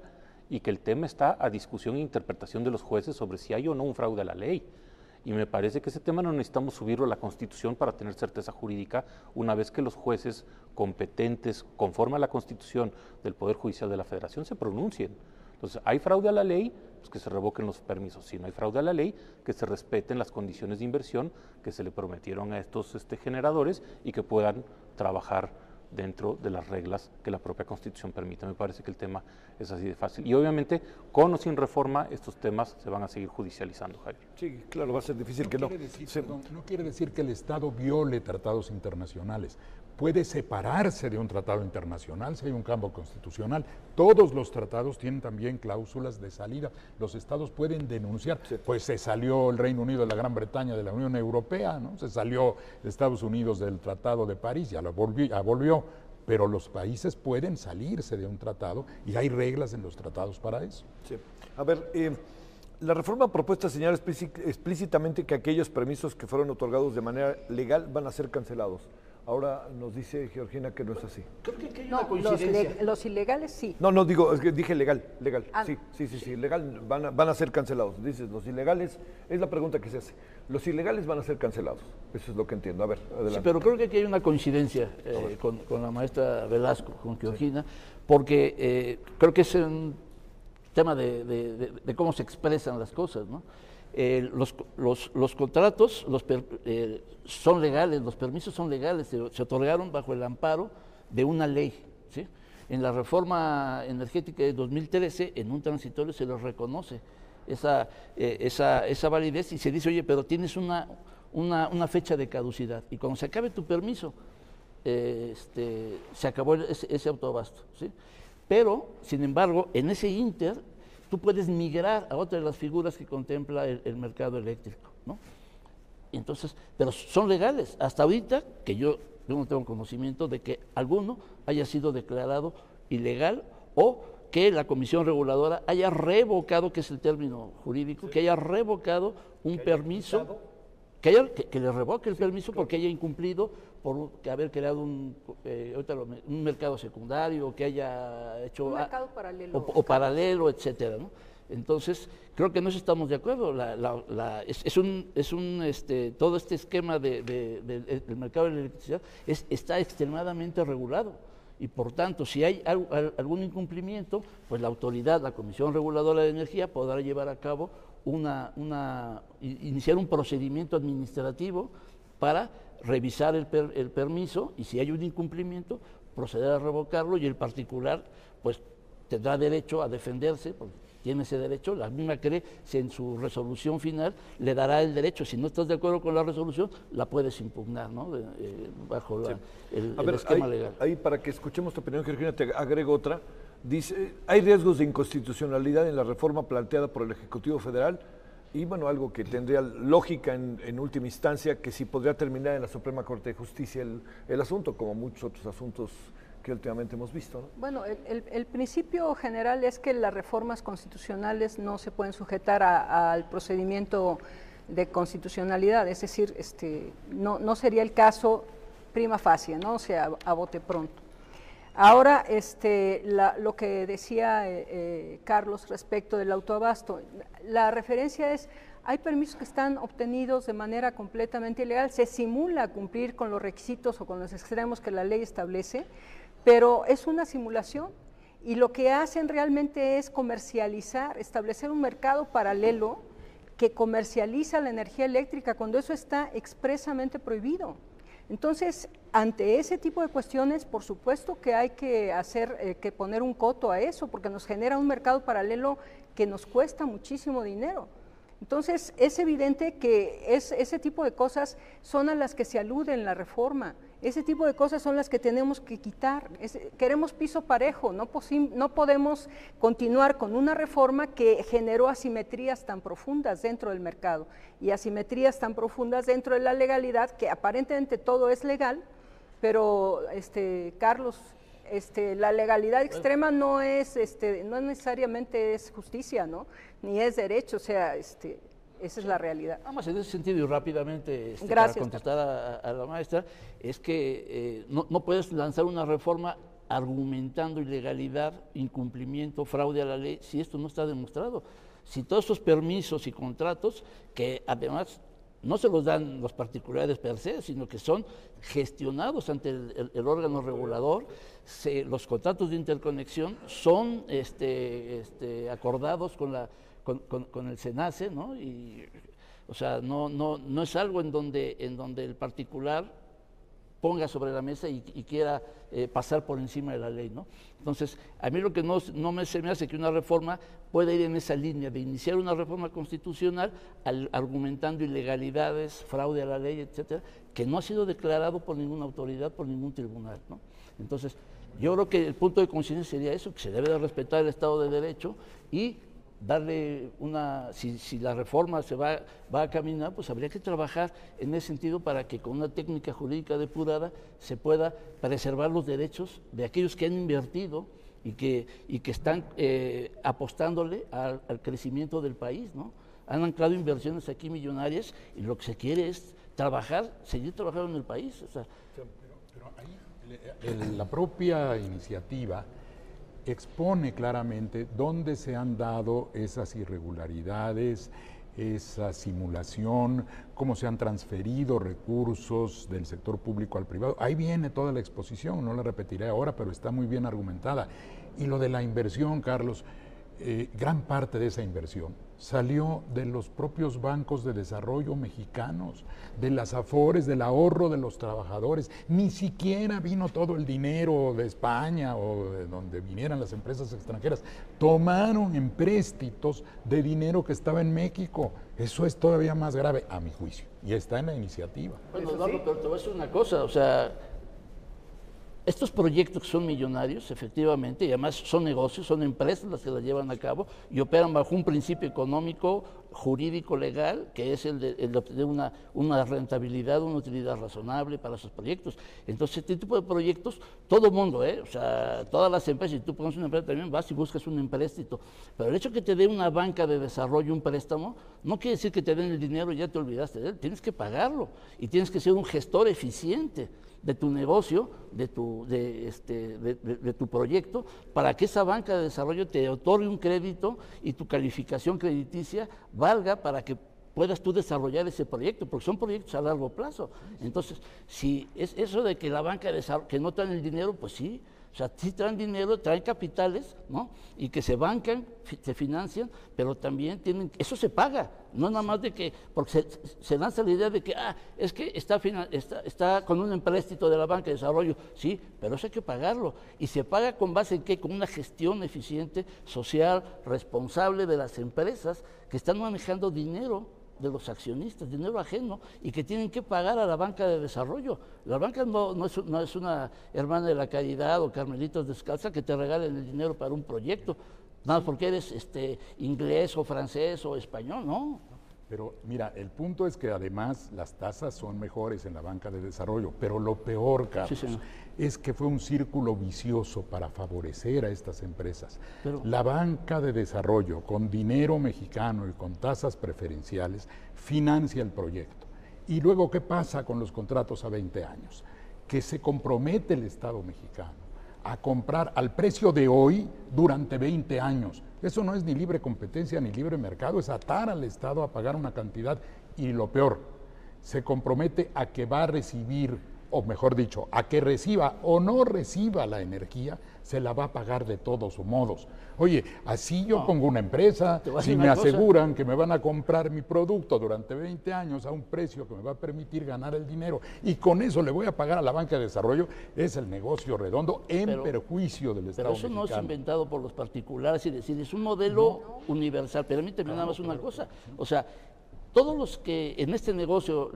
y que el tema está a discusión e interpretación de los jueces sobre si hay o no un fraude a la ley. Y me parece que ese tema no necesitamos subirlo a la Constitución para tener certeza jurídica una vez que los jueces competentes, conforme a la Constitución del Poder Judicial de la Federación, se pronuncien. Entonces, ¿hay fraude a la ley? Pues que se revoquen los permisos. Si no hay fraude a la ley, que se respeten las condiciones de inversión que se le prometieron a estos generadores y que puedan trabajar dentro de las reglas que la propia Constitución permite. Me parece que el tema es así de fácil. Y obviamente, con o sin reforma, estos temas se van a seguir judicializando, Javier. Sí, claro, va a ser difícil que no. No quiere decir que el Estado viole tratados internacionales. Puede separarse de un tratado internacional si hay un cambio constitucional. Todos los tratados tienen también cláusulas de salida. Los estados pueden denunciar. Sí. Pues se salió el Reino Unido de la Gran Bretaña de la Unión Europea, ¿no? Se salió Estados Unidos del Tratado de París, ya volvió. Pero los países pueden salirse de un tratado y hay reglas en los tratados para eso. Sí. A ver, la reforma propuesta señala explícitamente que aquellos permisos que fueron otorgados de manera legal van a ser cancelados. Ahora nos dice Georgina que no es así. Creo que hay una coincidencia. Los ilegales sí. No, digo, es que dije legal. Sí, legal, van a ser cancelados. Dices, los ilegales, es la pregunta que se hace. Los ilegales van a ser cancelados, eso es lo que entiendo. A ver, adelante. Sí, pero creo que aquí hay una coincidencia con la maestra Velasco, con Georgina, sí. Porque creo que es un tema de cómo se expresan las cosas, ¿no? Los contratos son legales, los permisos son legales, se otorgaron bajo el amparo de una ley, ¿sí? En la reforma energética de 2013, en un transitorio se les reconoce esa validez y se dice, oye, pero tienes una fecha de caducidad y cuando se acabe tu permiso, se acabó ese autoabasto, ¿sí? Pero, sin embargo, en ese ínter, tú puedes migrar a otra de las figuras que contempla el mercado eléctrico, ¿no? Entonces, pero son legales. Hasta ahorita, que yo no tengo conocimiento de que alguno haya sido declarado ilegal o que la Comisión Reguladora haya revocado, que es el término jurídico, sí, que haya revocado un permiso, que le revoque el permiso porque haya incumplido por haber creado un mercado secundario, que haya hecho un mercado paralelo o paralelo, etcétera, ¿no? Entonces, creo que en eso estamos de acuerdo. Todo este esquema del mercado de la electricidad está extremadamente regulado. Y por tanto, si hay algún incumplimiento, pues la autoridad, la Comisión Reguladora de Energía, podrá llevar a cabo iniciar un procedimiento administrativo para revisar el permiso y si hay un incumplimiento, proceder a revocarlo y el particular pues tendrá derecho a defenderse, porque tiene ese derecho, la misma CRE en su resolución final le dará el derecho, si no estás de acuerdo con la resolución, la puedes impugnar, ¿no? Bajo el esquema legal. Ahí para que escuchemos tu opinión, Georgina, te agrego otra. Dice, hay riesgos de inconstitucionalidad en la reforma planteada por el Ejecutivo Federal y bueno, algo que tendría lógica en última instancia, que sí podría terminar en la Suprema Corte de Justicia el asunto, como muchos otros asuntos que últimamente hemos visto, ¿no? Bueno, el principio general es que las reformas constitucionales no se pueden sujetar al procedimiento de constitucionalidad, es decir, no sería el caso prima facie, ¿no? O sea, a bote pronto. Ahora, lo que decía Carlos respecto del autoabasto, la referencia es, hay permisos que están obtenidos de manera completamente ilegal, se simula cumplir con los requisitos o con los extremos que la ley establece, pero es una simulación y lo que hacen realmente es comercializar, establecer un mercado paralelo que comercializa la energía eléctrica cuando eso está expresamente prohibido. Entonces, ante ese tipo de cuestiones, por supuesto que hay que que poner un coto a eso, porque nos genera un mercado paralelo que nos cuesta muchísimo dinero. Entonces, es evidente que ese tipo de cosas son a las que se alude en la reforma, ese tipo de cosas son las que tenemos que quitar. Queremos piso parejo, no podemos continuar con una reforma que generó asimetrías tan profundas dentro del mercado y asimetrías tan profundas dentro de la legalidad, que aparentemente todo es legal, pero Carlos, la legalidad extrema no necesariamente es justicia, ¿no? Ni es derecho, o sea, esa es la realidad. Vamos en ese sentido y rápidamente para contestar a la maestra, es que no puedes lanzar una reforma argumentando ilegalidad, incumplimiento, fraude a la ley, si esto no está demostrado. Si todos estos permisos y contratos, que además no se los dan los particulares per se, sino que son gestionados ante el órgano regulador, los contratos de interconexión son acordados con el SENACE, ¿no? Y, o sea, no es algo en donde el particular ponga sobre la mesa y quiera pasar por encima de la ley, ¿no? Entonces, a mí lo que se me hace que una reforma pueda ir en esa línea de iniciar una reforma constitucional argumentando ilegalidades, fraude a la ley, etcétera, que no ha sido declarado por ninguna autoridad, por ningún tribunal, ¿no? Entonces, yo creo que el punto de conciencia sería eso, que se debe de respetar el Estado de Derecho y darle si la reforma se va a caminar, pues habría que trabajar en ese sentido para que con una técnica jurídica depurada se pueda preservar los derechos de aquellos que han invertido y que están apostándole al crecimiento del país, ¿no? Han anclado inversiones aquí millonarias y lo que se quiere es seguir trabajando en el país. O sea, pero ahí la propia iniciativa expone claramente dónde se han dado esas irregularidades, esa simulación, cómo se han transferido recursos del sector público al privado. Ahí viene toda la exposición, no la repetiré ahora, pero está muy bien argumentada. Y lo de la inversión, Carlos, gran parte de esa inversión salió de los propios bancos de desarrollo mexicanos, de las Afores, del ahorro de los trabajadores. Ni siquiera vino todo el dinero de España o de donde vinieran las empresas extranjeras. Tomaron empréstitos de dinero que estaba en México. Eso es todavía más grave, a mi juicio, y está en la iniciativa. Bueno, Eduardo, pero te voy a decir una cosa, o sea, estos proyectos que son millonarios, efectivamente, y además son negocios, son empresas las que las llevan a cabo y operan bajo un principio económico, jurídico, legal, que es el de obtener una rentabilidad, una utilidad razonable para sus proyectos. Entonces, este tipo de proyectos, todo el mundo, o sea, todas las empresas, si tú pones una empresa también vas y buscas un empréstito, pero el hecho que te dé una banca de desarrollo un préstamo, no quiere decir que te den el dinero y ya te olvidaste de él, tienes que pagarlo y tienes que ser un gestor eficiente de tu negocio, de tu proyecto, para que esa banca de desarrollo te otorgue un crédito y tu calificación crediticia valga para que puedas tú desarrollar ese proyecto, porque son proyectos a largo plazo. Entonces, si es eso de que la banca de desarrollo, que no traen el dinero, pues sí, o sea, sí traen dinero, traen capitales, ¿no? Y que se bancan, se financian, pero también eso se paga, no nada más de que, porque se lanza la idea de que, es que está con un empréstito de la banca de desarrollo, sí, pero eso hay que pagarlo. ¿Y se paga con base en qué? Con una gestión eficiente, social, responsable de las empresas que están manejando dinero de los accionistas, dinero ajeno, y que tienen que pagar a la banca de desarrollo. La banca no es una hermana de la caridad o Carmelitos Descalza que te regalen el dinero para un proyecto, nada más porque eres inglés o francés o español, no. Pero mira, el punto es que además las tasas son mejores en la banca de desarrollo, pero lo peor, Carlos, sí, es que fue un círculo vicioso para favorecer a estas empresas. La banca de desarrollo, con dinero mexicano y con tasas preferenciales, financia el proyecto. Y luego, ¿qué pasa con los contratos a 20 años? Que se compromete el Estado mexicano a comprar al precio de hoy durante 20 años. Eso no es ni libre competencia ni libre mercado, es atar al Estado a pagar una cantidad y lo peor, se compromete a que va a recibir, o mejor dicho, a que reciba o no reciba la energía, se la va a pagar de todos modos. Oye, así yo pongo una empresa, si me aseguran que me van a comprar mi producto durante 20 años a un precio que me va a permitir ganar el dinero y con eso le voy a pagar a la banca de desarrollo, es el negocio redondo en perjuicio del Estado mexicano. Pero eso no es inventado por los particulares, es decir, es un modelo universal. Permíteme nada más una cosa, o sea, todos los que en este negocio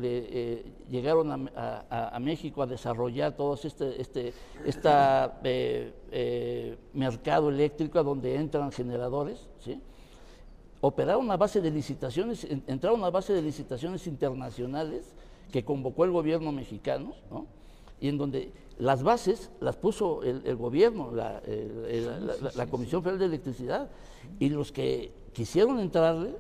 llegaron a México a desarrollar todo este mercado eléctrico a donde entran generadores, ¿sí? Operaron a base de licitaciones, entraron a base de licitaciones internacionales que convocó el gobierno mexicano, ¿no? Y en donde las bases las puso el gobierno, la Comisión Federal de Electricidad, y los que quisieron entrarle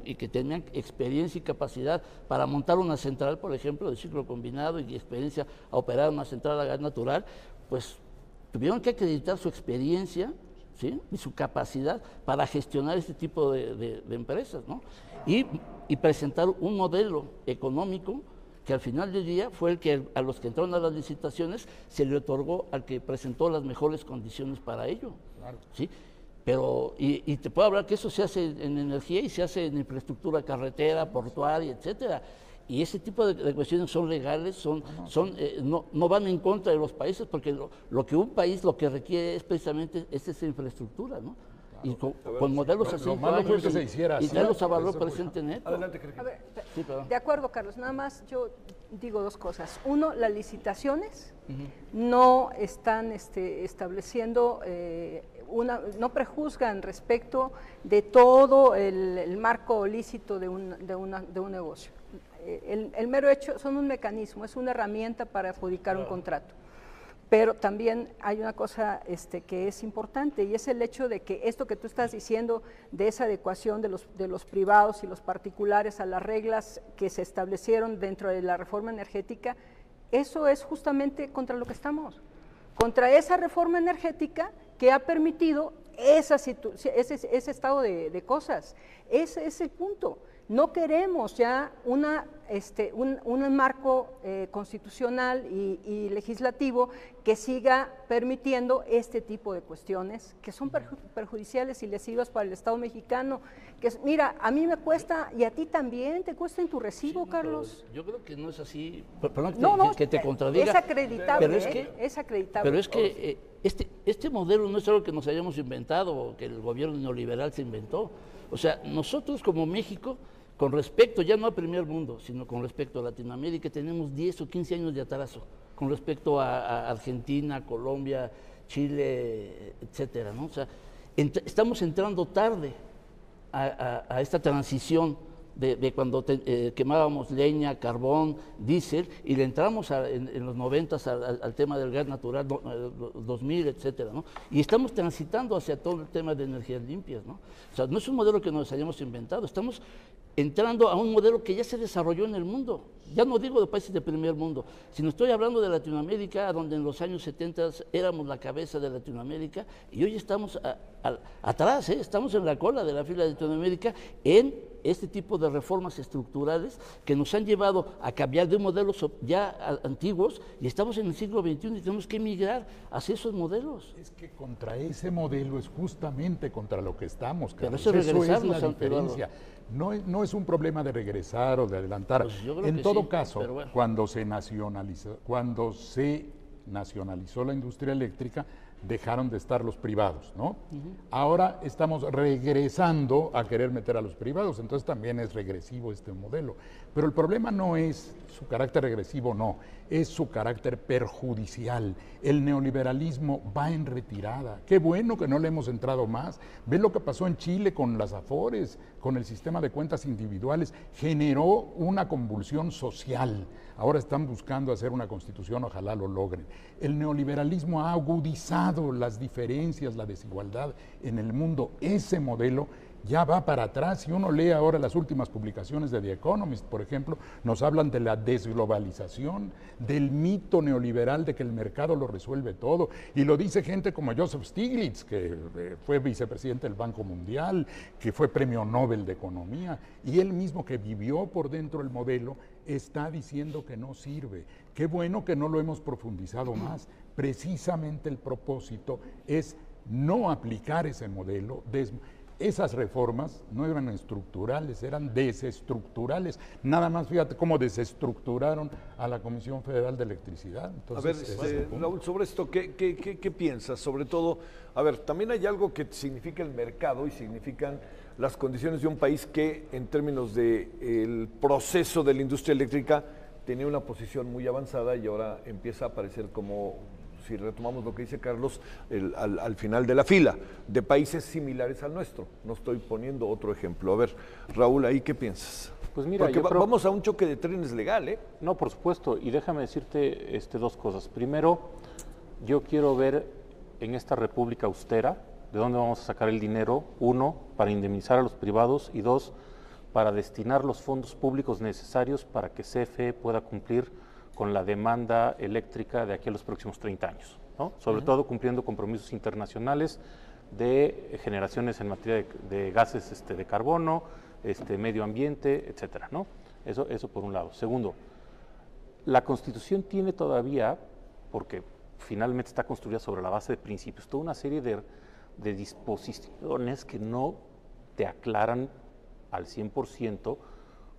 y que tenían experiencia y capacidad para montar una central, por ejemplo, de ciclo combinado y experiencia a operar una central a gas natural, pues tuvieron que acreditar su experiencia, ¿sí? Y su capacidad para gestionar este tipo de empresas, ¿no? Y presentar un modelo económico que al final del día fue el que a los que entraron a las licitaciones se le otorgó al que presentó las mejores condiciones para ello, claro. ¿Sí? Pero, y te puedo hablar que eso se hace en energía y se hace en infraestructura carretera, portuaria, etcétera. Y ese tipo de cuestiones son legales, no van en contra de los países, porque lo que un país lo que requiere es precisamente esa infraestructura, ¿no? Y con modelos así, y darlos a valor presente neto. Adelante, de acuerdo, Carlos, nada más yo digo dos cosas. Uno, las licitaciones no están estableciendo no prejuzgan respecto de todo el marco lícito de un negocio. El mero hecho son un mecanismo, es una herramienta para adjudicar un contrato. Pero también hay una cosa que es importante, y es el hecho de que esto que tú estás diciendo de esa adecuación de los privados y los particulares a las reglas que se establecieron dentro de la reforma energética, eso es justamente contra lo que estamos, contra esa reforma energética que ha permitido ese estado de cosas. Ese es el punto. No queremos ya un marco constitucional y legislativo que siga permitiendo este tipo de cuestiones que son perjudiciales y lesivas para el Estado mexicano. Mira, a mí me cuesta y a ti también te cuesta en tu recibo, Carlos. Yo creo que no es así. Perdón que te contradiga. Es acreditable, es acreditable. Pero es que este modelo no es algo que nos hayamos inventado o que el gobierno neoliberal se inventó. O sea, nosotros como México, con respecto ya no al primer mundo, sino con respecto a Latinoamérica, tenemos 10 o 15 años de atraso, con respecto a Argentina, Colombia, Chile, etcétera, ¿no? O sea, estamos entrando tarde a esta transición de cuando quemábamos leña, carbón, diésel, y le entramos en los 90 al tema del gas natural, 2000, etcétera, ¿no? Y estamos transitando hacia todo el tema de energías limpias, ¿no? O sea, no es un modelo que nos hayamos inventado, estamos entrando a un modelo que ya se desarrolló en el mundo. Ya no digo de países de primer mundo, sino estoy hablando de Latinoamérica, donde en los años 70 éramos la cabeza de Latinoamérica, y hoy estamos atrás, estamos en la cola de la fila de Latinoamérica en este tipo de reformas estructurales que nos han llevado a cambiar de modelos ya antiguos, y estamos en el siglo XXI y tenemos que migrar hacia esos modelos. Es que contra ese modelo es justamente contra lo que estamos, Carlos. Pero eso es la diferencia. No es un problema de regresar o de adelantar. Pues en todo caso, bueno, cuando se nacionalizó la industria eléctrica, dejaron de estar los privados, ¿no? Ahora estamos regresando a querer meter a los privados, entonces también es regresivo este modelo. Pero el problema no es su carácter regresivo, no, es su carácter perjudicial. El neoliberalismo va en retirada. Qué bueno que no le hemos entrado más. ¿Ves lo que pasó en Chile con las Afores, con el sistema de cuentas individuales? Generó una convulsión social. Ahora están buscando hacer una constitución, ojalá lo logren. El neoliberalismo ha agudizado las diferencias, la desigualdad en el mundo. Ese modelo ya va para atrás. Si uno lee ahora las últimas publicaciones de The Economist, por ejemplo, nos hablan de la desglobalización, del mito neoliberal de que el mercado lo resuelve todo. Y lo dice gente como Joseph Stiglitz, que fue vicepresidente del Banco Mundial, que fue premio Nobel de Economía, y él mismo que vivió por dentro el modelo, está diciendo que no sirve. Qué bueno que no lo hemos profundizado más. Precisamente el propósito es no aplicar ese modelo. Esas reformas no eran estructurales, eran desestructurales. Nada más fíjate cómo desestructuraron a la Comisión Federal de Electricidad. Entonces, a ver, Raúl, sobre esto, ¿qué piensas? Sobre todo, a ver, también hay algo que significa el mercado y significan las condiciones de un país que en términos del proceso de la industria eléctrica tenía una posición muy avanzada y ahora empieza a aparecer como, si retomamos lo que dice Carlos, al final de la fila, de países similares al nuestro. No estoy poniendo otro ejemplo. A ver, Raúl, ¿ahí qué piensas? Pues mira, porque vamos a un choque de trenes legal, ¿eh? No, por supuesto, y déjame decirte dos cosas. Primero, yo quiero ver en esta república austera de dónde vamos a sacar el dinero, uno, para indemnizar a los privados, y dos, para destinar los fondos públicos necesarios para que CFE pueda cumplir con la demanda eléctrica de aquí a los próximos 30 años, ¿no? Sobre todo cumpliendo compromisos internacionales de generaciones en materia de gases de carbono, medio ambiente, etcétera, ¿no? Eso por un lado. Segundo, la Constitución tiene todavía, porque finalmente está construida sobre la base de principios, toda una serie de disposiciones que no te aclaran al 100%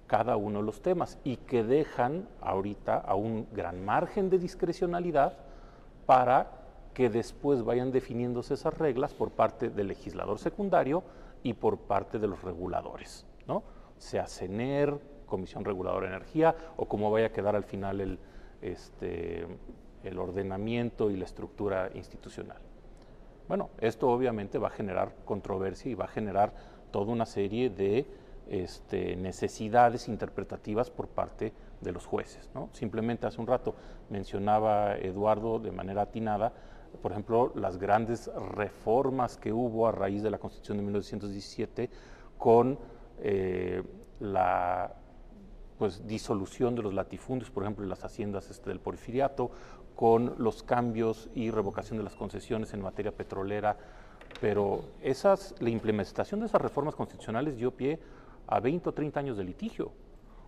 cada uno de los temas y que dejan ahorita a un gran margen de discrecionalidad para que después vayan definiéndose esas reglas por parte del legislador secundario y por parte de los reguladores, ¿no? Sea CENER, Comisión Reguladora de Energía, o cómo vaya a quedar al final el ordenamiento y la estructura institucional. Bueno, esto obviamente va a generar controversia y va a generar toda una serie de necesidades interpretativas por parte de los jueces, ¿no? Simplemente hace un rato mencionaba Eduardo de manera atinada, por ejemplo, las grandes reformas que hubo a raíz de la Constitución de 1917 con la disolución de los latifundios, por ejemplo, en las haciendas del Porfiriato, con los cambios y revocación de las concesiones en materia petrolera, pero la implementación de esas reformas constitucionales dio pie a 20 o 30 años de litigio.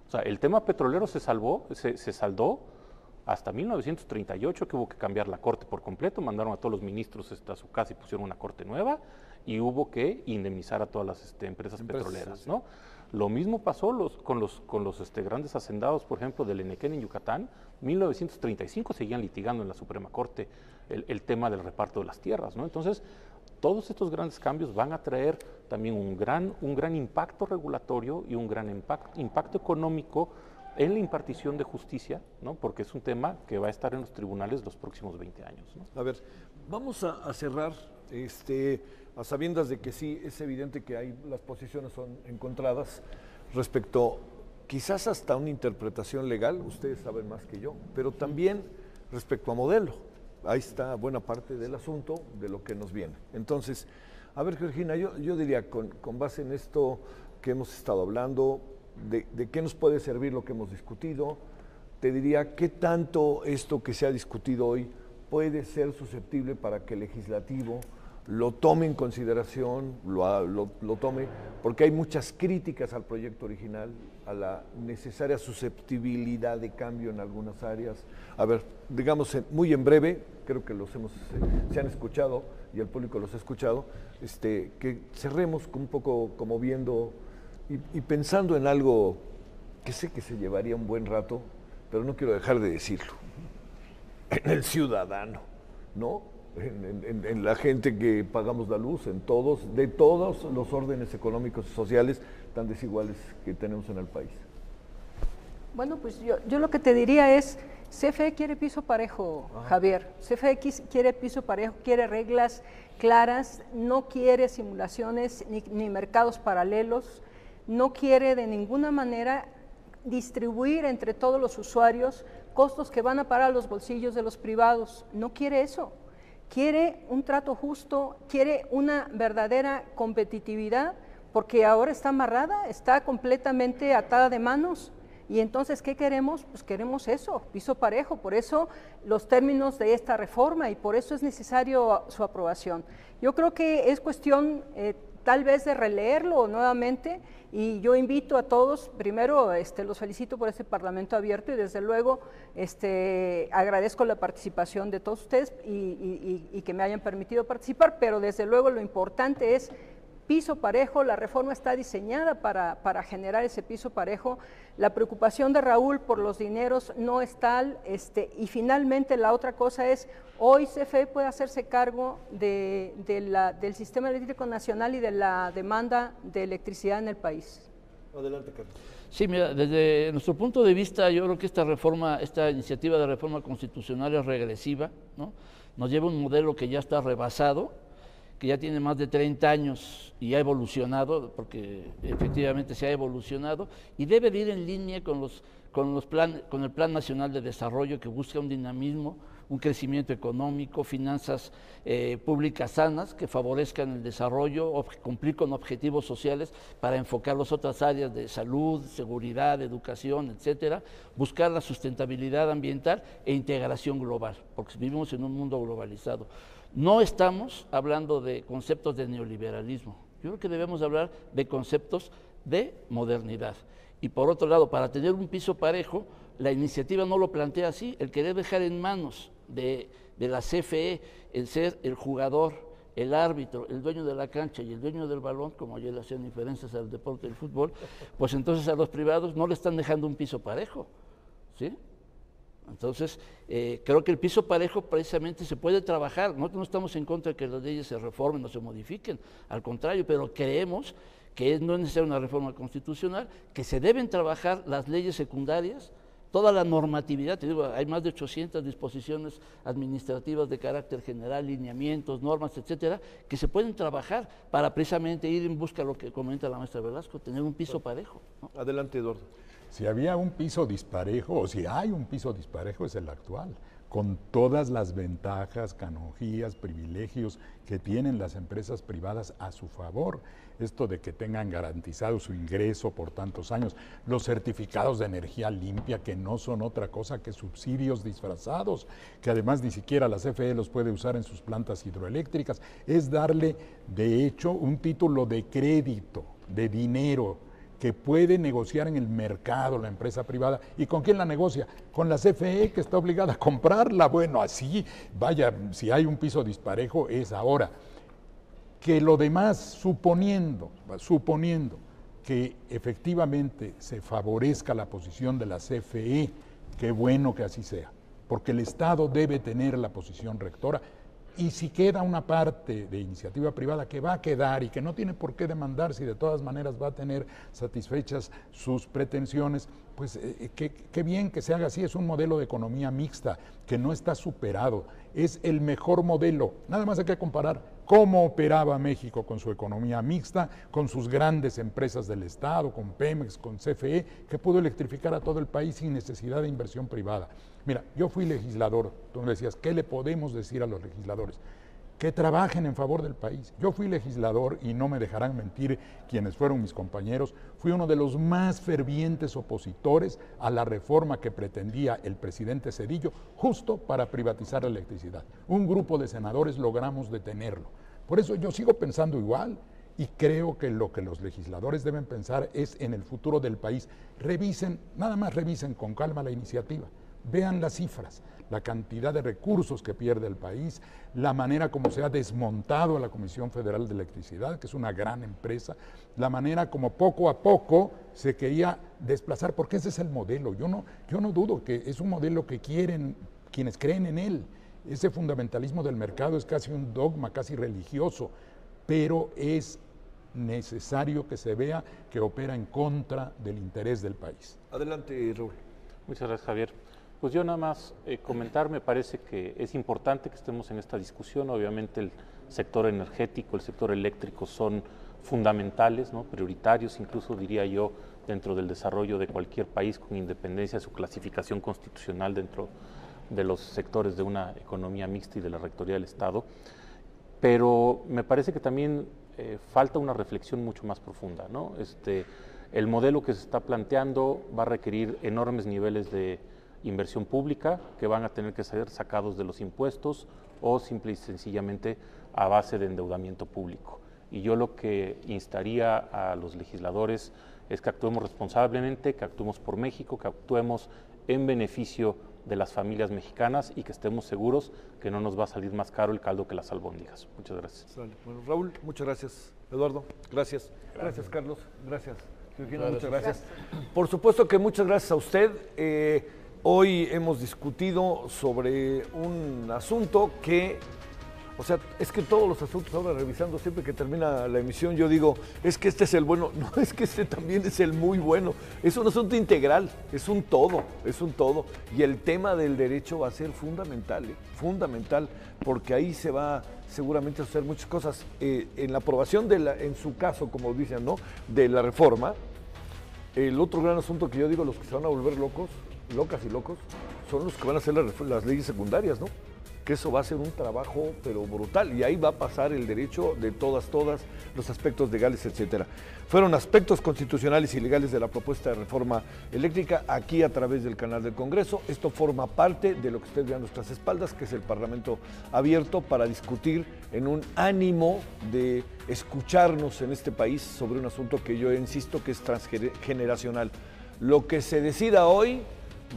O sea, el tema petrolero se saldó hasta 1938, que hubo que cambiar la corte por completo, mandaron a todos los ministros a su casa y pusieron una corte nueva, y hubo que indemnizar a todas las empresas petroleras, ¿no? Lo mismo pasó con los grandes hacendados, por ejemplo, del Enequén en Yucatán. 1935 seguían litigando en la Suprema Corte el tema del reparto de las tierras, ¿no? Entonces, todos estos grandes cambios van a traer también un gran impacto regulatorio y un gran impacto económico en la impartición de justicia, ¿no? Porque es un tema que va a estar en los tribunales los próximos 20 años, ¿no? A ver, vamos a cerrar, a sabiendas de que sí, es evidente que las posiciones son encontradas respecto, quizás hasta una interpretación legal, ustedes saben más que yo, pero también respecto a modelo. Ahí está buena parte del asunto de lo que nos viene. Entonces, a ver, Georgina, yo diría, con base en esto que hemos estado hablando, de qué nos puede servir lo que hemos discutido, te diría qué tanto esto que se ha discutido hoy puede ser susceptible para que el legislativo lo tome en consideración, lo tome, porque hay muchas críticas al proyecto original, a la necesaria susceptibilidad de cambio en algunas áreas. A ver, digamos muy en breve, creo que se han escuchado y el público los ha escuchado, que cerremos un poco como viendo y pensando en algo que sé que se llevaría un buen rato, pero no quiero dejar de decirlo, en el ciudadano, ¿no? En la gente que pagamos la luz, de todos los órdenes económicos y sociales tan desiguales que tenemos en el país. Bueno, pues yo lo que te diría es, CFE quiere piso parejo, Javier. CFE quiere piso parejo, quiere reglas claras, no quiere simulaciones ni mercados paralelos, no quiere de ninguna manera distribuir entre todos los usuarios costos que van a parar a los bolsillos de los privados. No quiere eso. Quiere un trato justo, quiere una verdadera competitividad, porque ahora está amarrada, está completamente atada de manos. Y entonces, ¿qué queremos? Pues queremos eso, piso parejo. Por eso los términos de esta reforma y por eso es necesario su aprobación. Yo creo que es cuestión tal vez de releerlo nuevamente, y yo invito a todos, primero los felicito por este Parlamento abierto y desde luego agradezco la participación de todos ustedes y que me hayan permitido participar, pero desde luego lo importante es piso parejo. La reforma está diseñada para generar ese piso parejo. La preocupación de Raúl por los dineros no es tal, y finalmente la otra cosa es, hoy CFE puede hacerse cargo del sistema eléctrico nacional y de la demanda de electricidad en el país. Adelante, Carlos. Sí, mira, desde nuestro punto de vista, yo creo que esta iniciativa de reforma constitucional es regresiva, ¿no? Nos lleva a un modelo que ya está rebasado, que ya tiene más de 30 años y ha evolucionado, porque efectivamente se ha evolucionado, y debe de ir en línea con el Plan Nacional de Desarrollo, que busca un dinamismo, un crecimiento económico, finanzas públicas sanas que favorezcan el desarrollo, cumplir con objetivos sociales para enfocar las otras áreas de salud, seguridad, educación, etcétera, buscar la sustentabilidad ambiental e integración global, porque vivimos en un mundo globalizado. No estamos hablando de conceptos de neoliberalismo, yo creo que debemos hablar de conceptos de modernidad. Y por otro lado, para tener un piso parejo, la iniciativa no lo plantea así, el querer dejar en manos de la CFE el ser el jugador el árbitro, el dueño de la cancha y el dueño del balón, como ayer le hacían diferencias al deporte del fútbol, pues entonces a los privados no le están dejando un piso parejo, ¿sí? Entonces, creo que el piso parejo precisamente se puede trabajar. Nosotros no estamos en contra de que las leyes se reformen o se modifiquen, al contrario, pero creemos que no es necesaria una reforma constitucional, que se deben trabajar las leyes secundarias, toda la normatividad, te digo, hay más de 800 disposiciones administrativas de carácter general, lineamientos, normas, etcétera, que se pueden trabajar para precisamente ir en busca de lo que comenta la maestra Velasco, tener un piso parejo, ¿no? Adelante, Eduardo. Si había un piso disparejo, o si hay un piso disparejo, es el actual, con todas las ventajas, canonjías, privilegios que tienen las empresas privadas a su favor. Esto de que tengan garantizado su ingreso por tantos años, los certificados de energía limpia, que no son otra cosa que subsidios disfrazados, que además ni siquiera la CFE los puede usar en sus plantas hidroeléctricas, es darle, de hecho, un título de crédito, de dinero, que puede negociar en el mercado la empresa privada. ¿Y con quién la negocia? Con la CFE, que está obligada a comprarla. Bueno, así, vaya, si hay un piso disparejo es ahora. Que lo demás, suponiendo que efectivamente se favorezca la posición de la CFE, qué bueno que así sea, porque el Estado debe tener la posición rectora. Y si queda una parte de iniciativa privada que va a quedar y que no tiene por qué demandar, si de todas maneras va a tener satisfechas sus pretensiones, pues qué bien que se haga así. Es un modelo de economía mixta que no está superado, es el mejor modelo. Nada más hay que comparar cómo operaba México con su economía mixta, con sus grandes empresas del Estado, con Pemex, con CFE, que pudo electrificar a todo el país sin necesidad de inversión privada. Mira, yo fui legislador, tú me decías, ¿qué le podemos decir a los legisladores? Que trabajen en favor del país. Yo fui legislador, y no me dejarán mentir quienes fueron mis compañeros, fui uno de los más fervientes opositores a la reforma que pretendía el presidente Zedillo, justo para privatizar la electricidad. Un grupo de senadores logramos detenerlo. Por eso yo sigo pensando igual, y creo que lo que los legisladores deben pensar es en el futuro del país. Revisen, nada más revisen con calma la iniciativa. Vean las cifras, la cantidad de recursos que pierde el país, la manera como se ha desmontado a la Comisión Federal de Electricidad, que es una gran empresa, la manera como poco a poco se quería desplazar, porque ese es el modelo. Yo no dudo que es un modelo que quieren quienes creen en él. Ese fundamentalismo del mercado es casi un dogma, casi religioso, pero es necesario que se vea que opera en contra del interés del país. Adelante, Raúl. Muchas gracias, Javier. Pues yo nada más comentar, me parece que es importante que estemos en esta discusión. Obviamente el sector energético, el sector eléctrico son fundamentales, ¿no? Prioritarios, incluso diría yo, dentro del desarrollo de cualquier país, con independencia de su clasificación constitucional dentro de los sectores de una economía mixta y de la rectoría del Estado. Pero me parece que también falta una reflexión mucho más profunda, ¿no? El modelo que se está planteando va a requerir enormes niveles de inversión pública que van a tener que ser sacados de los impuestos o simple y sencillamente a base de endeudamiento público. Y yo lo que instaría a los legisladores es que actuemos responsablemente, que actuemos por México, que actuemos en beneficio de las familias mexicanas y que estemos seguros que no nos va a salir más caro el caldo que las albóndigas. Muchas gracias. Bueno, Raúl, muchas gracias. Eduardo, gracias. Gracias, Carlos. Gracias. Georgina, muchas gracias. Por supuesto que muchas gracias a usted. Hoy hemos discutido sobre un asunto que, o sea, es que todos los asuntos ahora revisando siempre que termina la emisión, yo digo, es que este es el bueno, no, es que este también es el muy bueno. Es un asunto integral, es un todo. Y el tema del derecho va a ser fundamental, fundamental, porque ahí se va seguramente a hacer muchas cosas. En la aprobación, en su caso, como dicen, ¿no?, de la reforma, el otro gran asunto que yo digo, los que se van a volver locas y locos, son los que van a hacer las leyes secundarias, ¿no? Que eso va a ser un trabajo, pero brutal, y ahí va a pasar el derecho de todas, los aspectos legales, etcétera. Fueron aspectos constitucionales y legales de la propuesta de reforma eléctrica, aquí a través del canal del Congreso. Esto forma parte de lo que ustedes vean a nuestras espaldas, que es el Parlamento abierto para discutir en un ánimo de escucharnos en este país sobre un asunto que yo insisto que es transgeneracional. Lo que se decida hoy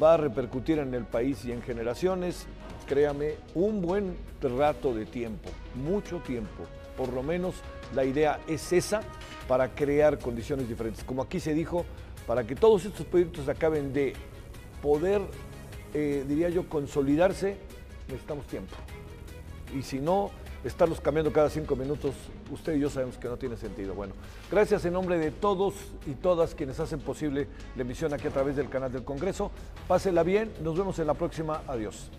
va a repercutir en el país y en generaciones. créame, un buen rato de tiempo, mucho tiempo. Por lo menos la idea es esa, para crear condiciones diferentes. Como aquí se dijo, para que todos estos proyectos acaben de poder, diría yo, consolidarse, necesitamos tiempo. Y si no, estarlos cambiando cada 5 minutos, usted y yo sabemos que no tiene sentido. Bueno, gracias en nombre de todos y todas quienes hacen posible la emisión aquí a través del canal del Congreso. Pásela bien, nos vemos en la próxima. Adiós.